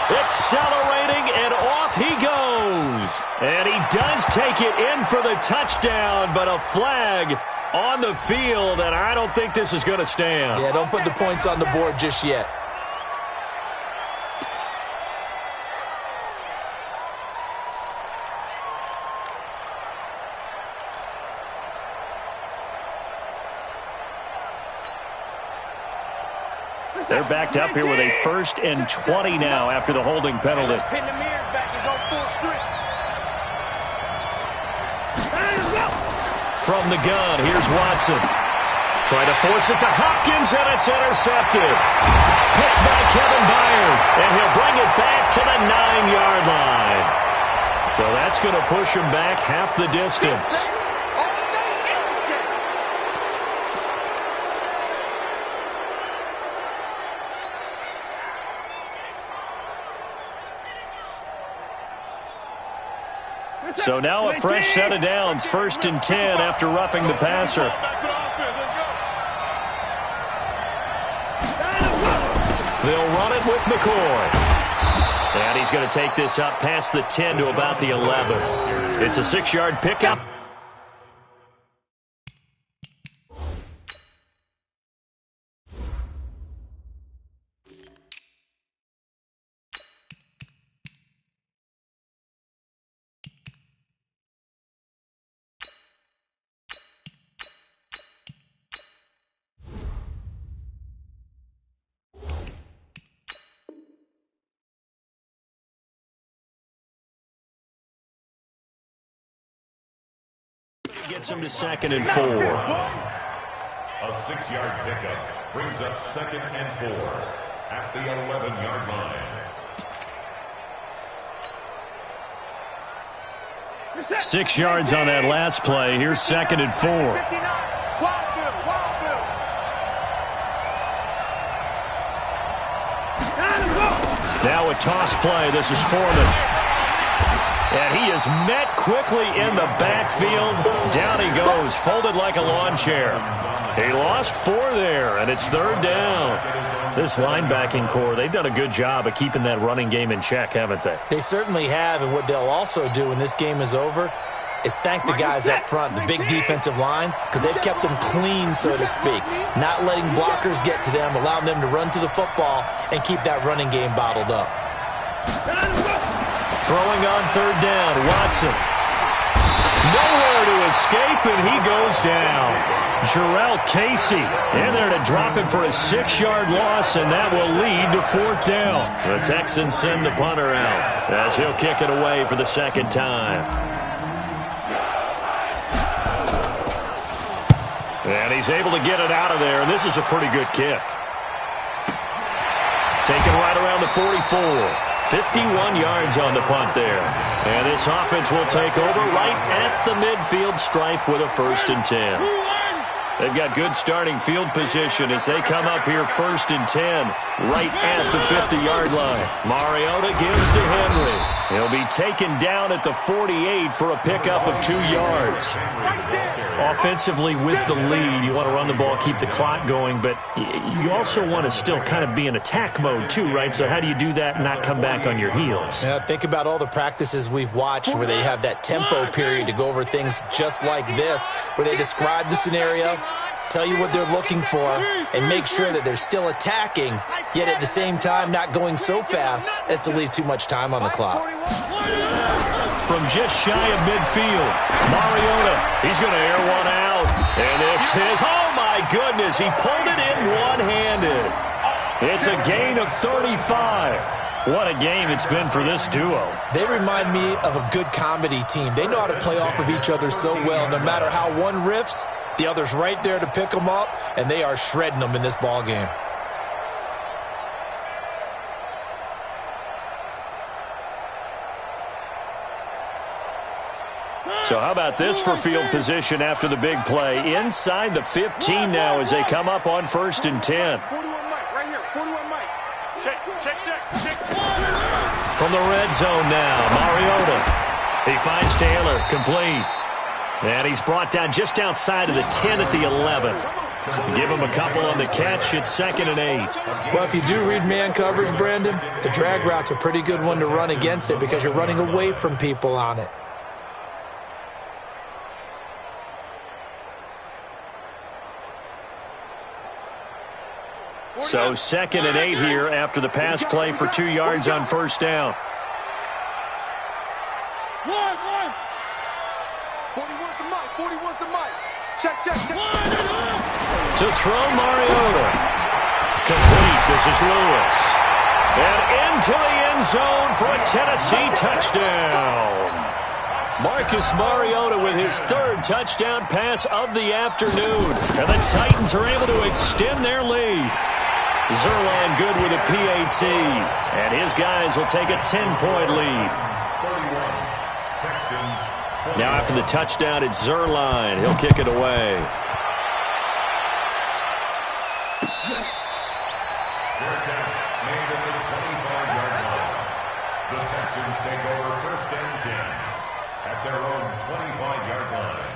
Accelerating, and off he goes. And he does take it in for the touchdown, but a flag on the field, and I don't think this is going to stand. Yeah, don't put the points on the board just yet. They're backed up here with a 1st and 20 now after the holding penalty. Pin the mirrors back. He's on full strip. From the gun, here's Watson. Trying to force it to Hopkins, and it's intercepted. Picked by Kevin Byard, and he'll bring it back to the 9-yard line. So that's going to push him back half the distance. So now a fresh set of downs, 1st and 10 after roughing the passer. They'll run it with McCoy. And he's going to take this up past the 10 to about the 11. It's a 6-yard pickup. Gets him to 2nd and 4. A 6-yard pickup brings up 2nd and 4 at the 11-yard line. 6 yards on that last play. Here's 2nd and 4. Now a toss play. This is Foreman. And he is met quickly in the backfield. Down he goes, folded like a lawn chair. He lost 4 there, and it's 3rd down. This linebacking core, they've done a good job of keeping that running game in check, haven't they? They certainly have, and what they'll also do when this game is over is thank the guys up front, the big defensive line, because they've kept them clean, so to speak, not letting blockers get to them, allowing them to run to the football and keep that running game bottled up. Throwing on 3rd down, Watson. Nowhere to escape, and he goes down. Jarrell Casey in there to drop him for a 6-yard loss, and that will lead to 4th down. The Texans send the punter out as he'll kick it away for the 2nd time. And he's able to get it out of there, and this is a pretty good kick. Taken right around the 44. 51 yards on the punt there. And this offense will take over right at the midfield stripe with a 1st and 10. They've got good starting field position as they come up here 1st and 10 right at the 50-yard line. Mariota gives to Henry. He'll be taken down at the 48 for a pickup of 2 yards. Offensively with the lead, you want to run the ball, keep the clock going, but you also want to still kind of be in attack mode too, right? So how do you do that and not come back on your heels? Yeah, think about all the practices we've watched where they have that tempo period to go over things just like this, where they describe the scenario, tell you what they're looking for, and make sure that they're still attacking, yet at the same time not going so fast as to leave too much time on the clock. From just shy of midfield, Mariota, he's going to air one out. And this is, oh my goodness, he pulled it in one-handed. It's a gain of 35. What a game it's been for this duo. They remind me of a good comedy team. They know how to play off of each other so well. No matter how one riffs, the other's right there to pick them up, and they are shredding them in this ball game. So how about this for field position after the big play? Inside the 15 now as they come up on 1st and 10. 41 Mike, right here. 41 Mike. Check. From the red zone now, Mariota. He finds Taylor, complete. And he's brought down just outside of the 10 at the 11. Give him a couple on the catch. It's 2nd and 8. Well, if you do read man coverage, Brandon, the drag route's a pretty good one to run against it because you're running away from people on it. So 2nd and 8 here after the pass play for 2 yards on 1st down. 41's the Mike. Check. To throw Mariota. Complete. This is Lewis. And into the end zone for a Tennessee touchdown. Marcus Mariota with his 3rd touchdown pass of the afternoon. And the Titans are able to extend their lead. Zerline good with a PAT. And his guys will take a 10-point lead. Now after the touchdown, it's Zerline. He'll kick it away. The Texans take over 1st and 10 at their own 25-yard line.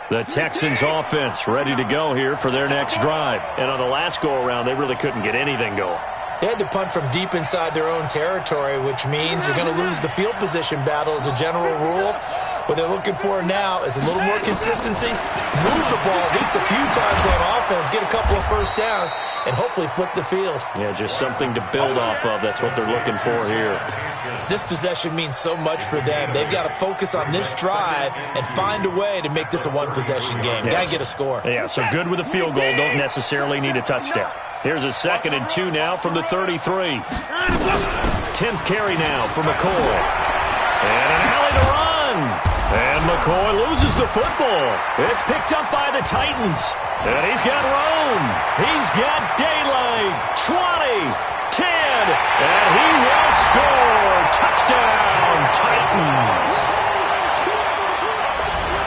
The Texans offense ready to go here for their next drive. And on the last go-around, they really couldn't get anything going. They had to punt from deep inside their own territory, which means you're going to lose the field position battle as a general rule. What they're looking for now is a little more consistency, move the ball at least a few times on offense, get a couple of 1st downs, and hopefully flip the field. Yeah, just something to build off of. That's what they're looking for here. This possession means so much for them. They've got to focus on this drive and find a way to make this a one-possession game. Got to get a score. Yeah, so good with a field goal. Don't necessarily need a touchdown. Here's a 2nd and 2 now from the 33. 10th carry now for McCoy. And an alley to run. And McCoy loses the football. It's picked up by the Titans. And he's got Rome. He's got daylight. 20, 10, and he will score. Touchdown, Titans.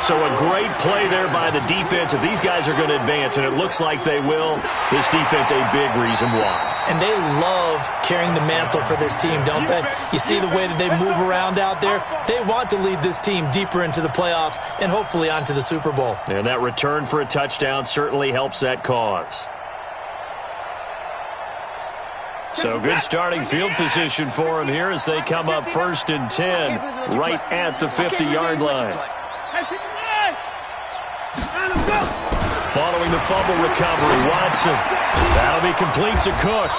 So a great play there by the defense. If these guys are going to advance, and it looks like they will, this defense a big reason why. And they love carrying the mantle for this team, don't they? You see the way that they move around out there? They want to lead this team deeper into the playoffs and hopefully onto the Super Bowl. And that return for a touchdown certainly helps that cause. So good starting field position for him here as they come up 1st and 10 right at the 50-yard line. Following the fumble recovery, Watson. That'll be complete to Cook.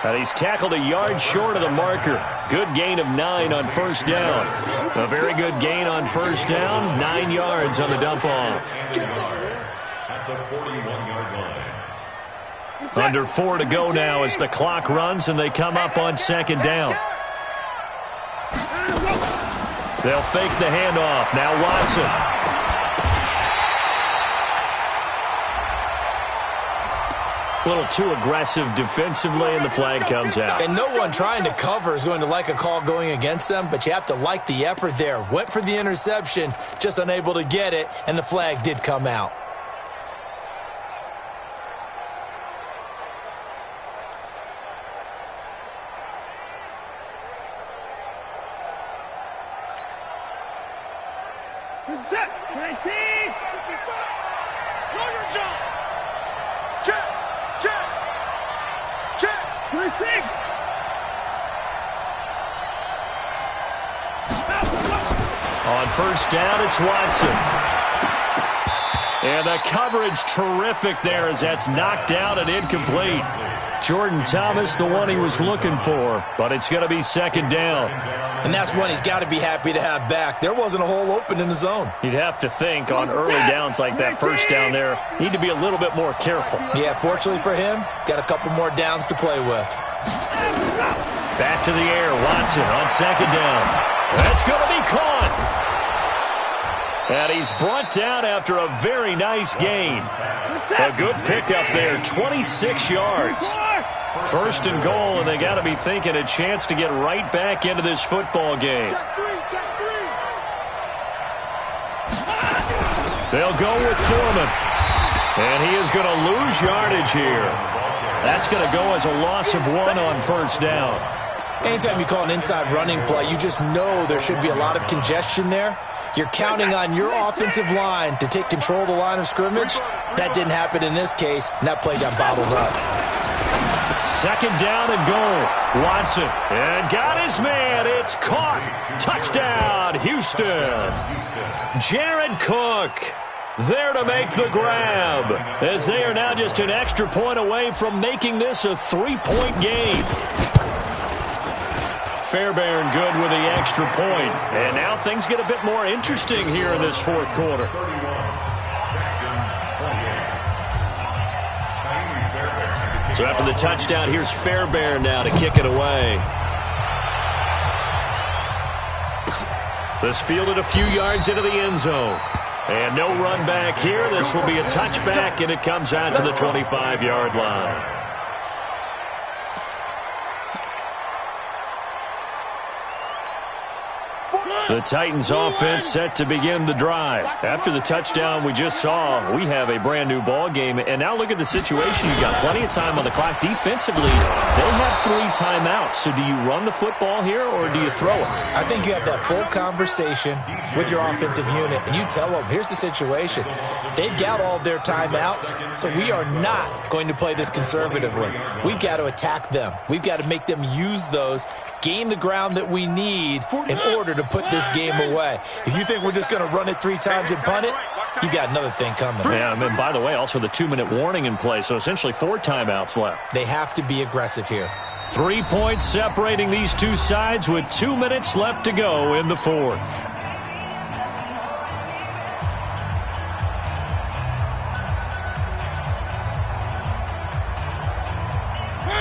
And he's tackled a yard short of the marker. Good gain of 9 on 1st down. A very good gain on 1st down. 9 yards on the dump-off. At the 41-yard line. Under 4 to go now as the clock runs and they come up on 2nd down. They'll fake the handoff. Now Watson. A little too aggressive defensively, and the flag comes out. And no one trying to cover is going to like a call going against them, but you have to like the effort there. Went for the interception, just unable to get it, and the flag did come out. Set, 19, 55, Roger John. Check, check, check, 26. On 1st down, it's Watson. And the coverage terrific there as that's knocked out and incomplete. Jordan Thomas, the one he was looking for, but it's going to be 2nd down. And that's one he's got to be happy to have back. There wasn't a hole open in the zone. You'd have to think on early downs like that 1st down there, need to be a little bit more careful. Yeah, fortunately for him, got a couple more downs to play with. Back to the air, Watson on 2nd down. That's going to be caught. And he's brought down after a very nice gain. A good pickup there, 26 yards. 1st and goal, and they got to be thinking a chance to get right back into this football game. They'll go with Foreman. And he is going to lose yardage here. That's going to go as a loss of 1 on 1st down. Anytime you call an inside running play, you just know there should be a lot of congestion there. You're counting on your offensive line to take control of the line of scrimmage. That didn't happen in this case, and that play got bottled up. 2nd down and goal. Watson. And got his man. It's caught. Touchdown, Houston. Jared Cook there to make the grab, as they are now just an extra point away from making this a 3-point game. Fairbairn good with the extra point. And now things get a bit more interesting here in this 4th quarter. So after the touchdown, here's Fairbairn now to kick it away. This fielded a few yards into the end zone. And no run back here. This will be a touchback, and it comes out to the 25-yard line. The Titans offense set to begin the drive. After the touchdown we just saw, we have a brand new ball game. And now look at the situation. You've got plenty of time on the clock. Defensively, they have 3 timeouts. So do you run the football here or do you throw it? I think you have that full conversation with your offensive unit, and you tell them, here's the situation. They've got all their timeouts, so we are not going to play this conservatively. We've got to attack them. We've got to make them use those, gain the ground that we need in order to put this game away. If you think we're just going to run it 3 times and punt it, you got another thing coming. Yeah, and by the way, also the 2-minute warning in play, so essentially 4 timeouts left. They have to be aggressive here. 3 points separating these two sides with 2 minutes left to go in the 4th.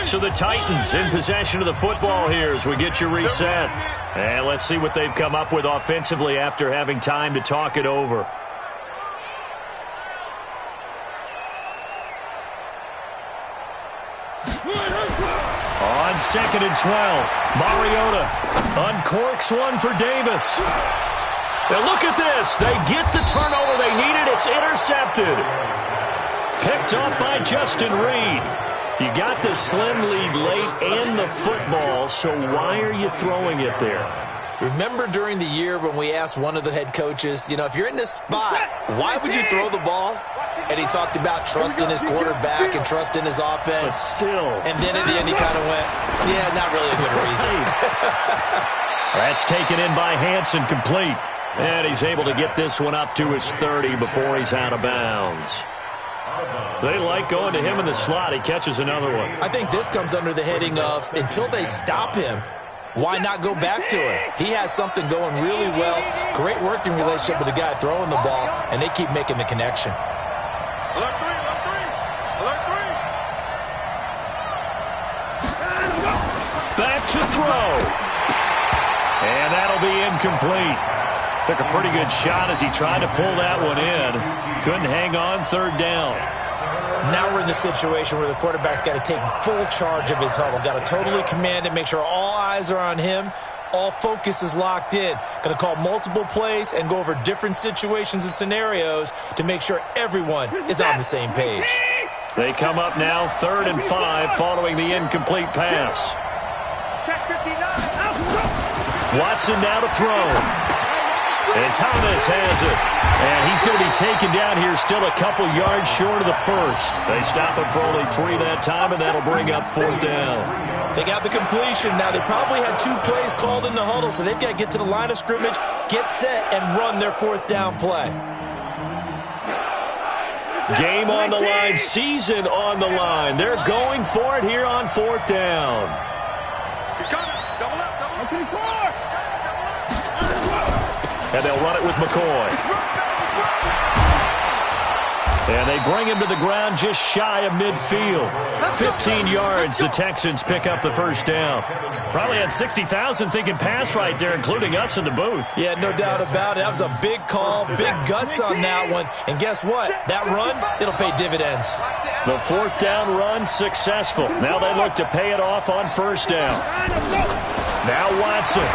So the Titans in possession of the football here as we get you reset. And let's see what they've come up with offensively after having time to talk it over. On 2nd and 12, Mariota uncorks one for Davis. And look at this. They get the turnover they needed. It's intercepted. Picked off by Justin Reed. You got the slim lead late and the football, so why are you throwing it there? Remember during the year when we asked one of the head coaches, if you're in this spot, why would you throw the ball? And he talked about trusting his quarterback and trusting his offense. But still. And then at the end he kind of went, yeah, not really a good reason. That's taken in by Hansen, complete. And he's able to get this one up to his 30 before he's out of bounds. They like going to him in the slot. He catches another one. I think this comes under the heading of, until they stop him, why not go back to him? He has something going really well. Great working relationship with the guy throwing the ball, and they keep making the connection. Alert three, alert three, alert three. Back to throw. And that'll be incomplete. Took a pretty good shot as he tried to pull that one in. Couldn't hang on, third down. Now we're in the situation where the quarterback's got to take full charge of his huddle. Got to totally command it, make sure all eyes are on him. All focus is locked in. Going to call multiple plays and go over different situations and scenarios to make sure everyone is on the same page. They come up now 3rd and 5 following the incomplete pass. Check 59. Watson now to throw. And Thomas has it. And he's going to be taken down here still a couple yards short of the first. They stop him for only 3 that time, and that'll bring up 4th down. They got the completion. Now, they probably had 2 plays called in the huddle, so they've got to get to the line of scrimmage, get set, and run their 4th down play. Game on the line, season on the line. They're going for it here on 4th down. He's coming. Double up, double up. Okay, And they'll run it with McCoy. And they bring him to the ground just shy of midfield. 15 yards, the Texans pick up the 1st down. Probably had 60,000 thinking pass right there, including us in the booth. Yeah, no doubt about it. That was a big call, big guts on that one. And guess what? That run, it'll pay dividends. The 4th down run successful. Now they look to pay it off on 1st down. Now Watson.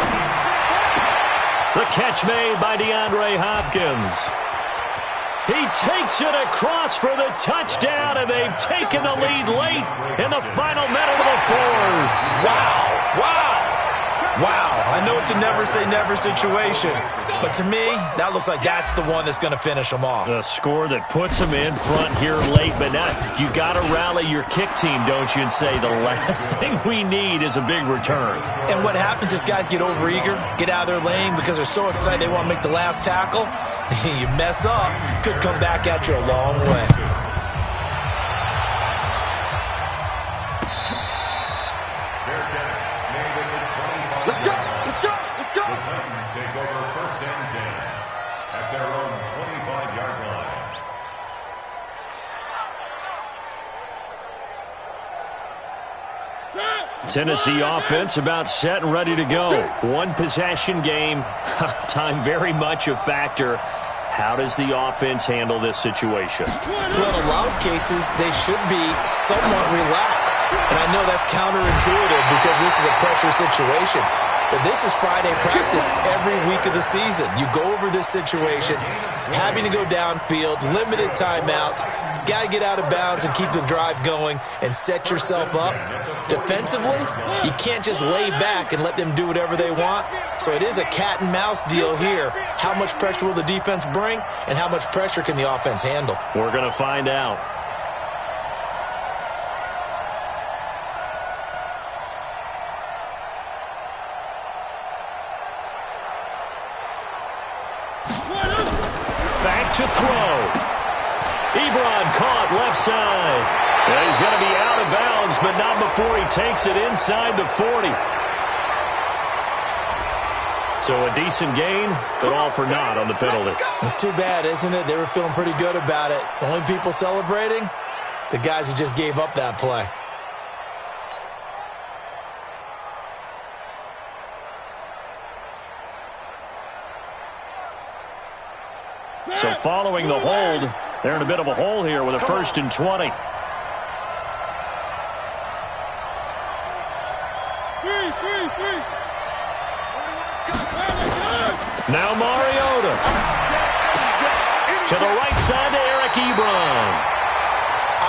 The catch made by DeAndre Hopkins. He takes it across for the touchdown, and they've taken the lead late in the final minute of the 4th. Wow, wow, wow. I know it's a never-say-never situation, but to me, that looks like that's the one that's going to finish them off. The score that puts them in front here late, but now you got to rally your kick team, don't you, and say the last thing we need is a big return. And what happens is guys get overeager, get out of their lane because they're so excited they want to make the last tackle. You mess up, could come back at you a long way. Let's go, let's go, let's go. The Titans take over 1st and 10 at their own 25-yard line. Tennessee offense about set and ready to go. 1 possession game. Time very much a factor. How does the offense handle this situation? Well, in a lot of cases, they should be somewhat relaxed. And I know that's counterintuitive because this is a pressure situation. But this is Friday practice every week of the season. You go over this situation, having to go downfield, limited timeouts, got to get out of bounds and keep the drive going and set yourself up. Defensively, you can't just lay back and let them do whatever they want. So it is a cat and mouse deal here. How much pressure will the defense bring and how much pressure can the offense handle? We're going to find out. Back to throw. Ebron caught left side. And he's going to be out of bounds, but not before he takes it inside the 40. So a decent gain, but all for naught on the penalty. It's too bad, isn't it? They were feeling pretty good about it. The only people celebrating, the guys who just gave up that play. So following the hold, they're in a bit of a hole here with a 1st and 20. Now Mariota. To the right side to Eric Ebron.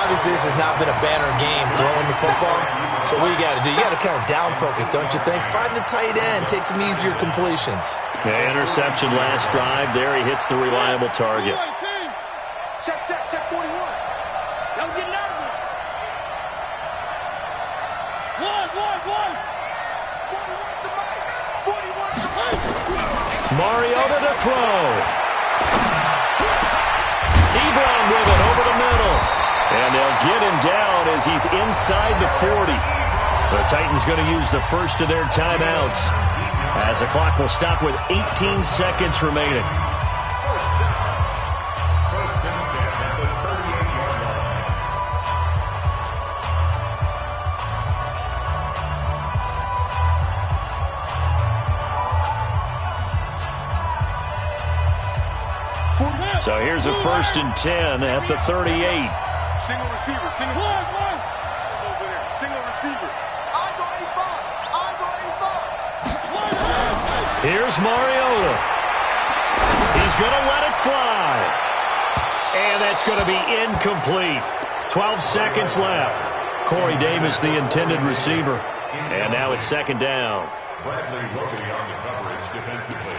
Obviously, this has not been a banner game throwing the football. So what you got to do, you got to kind of down focus, don't you think? Find the tight end, take some easier completions. Yeah, interception last drive. There he hits the reliable target. Check 41. Don't get nervous. One. 41 to Mike. Mariota to throw. Ebron with it over the middle. And they'll get him down as he's inside the 40. The Titans going to use the first of their timeouts as the clock will stop with 18 seconds remaining. First and 10 at the 38-yard line. So here's a first and 10 at the 38. Single receiver. One. Over there. Single receiver. Eyes on 85. Here's Mariota. He's going to let it fly. And that's going to be incomplete. 12 seconds left. Corey Davis, the intended receiver. And now it's second down. Bradley Roby on the coverage defensively.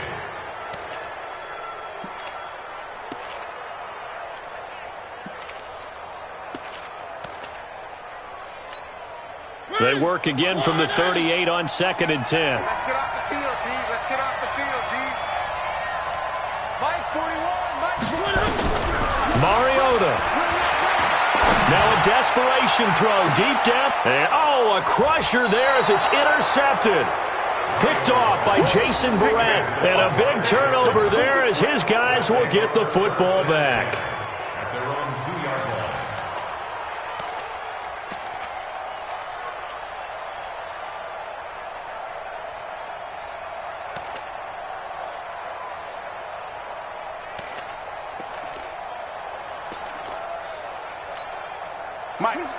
They work again from the 38 on second and 10. Let's get off the field, D. Mike 41. Mariota. Now a desperation throw deep down. And a crusher there as it's intercepted. Picked off by Jason Barrett. And a big turnover there as his guys will get the football back. At their own 2-yard line.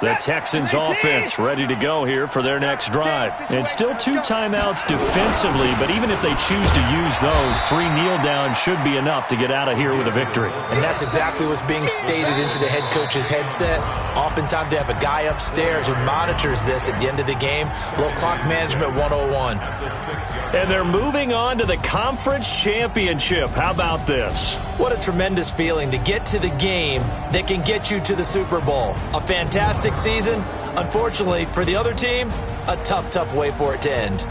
The Texans offense ready to go here for their next drive. And still 2 timeouts defensively, but even if they choose to use those, 3 kneel downs should be enough to get out of here with a victory. And that's exactly what's being stated into the head coach's headset. Oftentimes they have a guy upstairs who monitors this at the end of the game. Little clock management 101. And they're moving on to the conference championship. How about this? What a tremendous feeling to get to the game that can get you to the Super Bowl. A fantastic season. Unfortunately, for the other team, a tough way for it to end.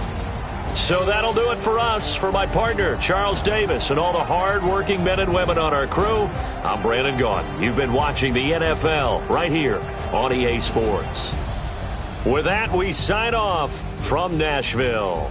So that'll do it for us. For my partner, Charles Davis, and all the hard-working men and women on our crew, I'm Brandon Gaudin. You've been watching the NFL right here on EA Sports. With that, we sign off from Nashville.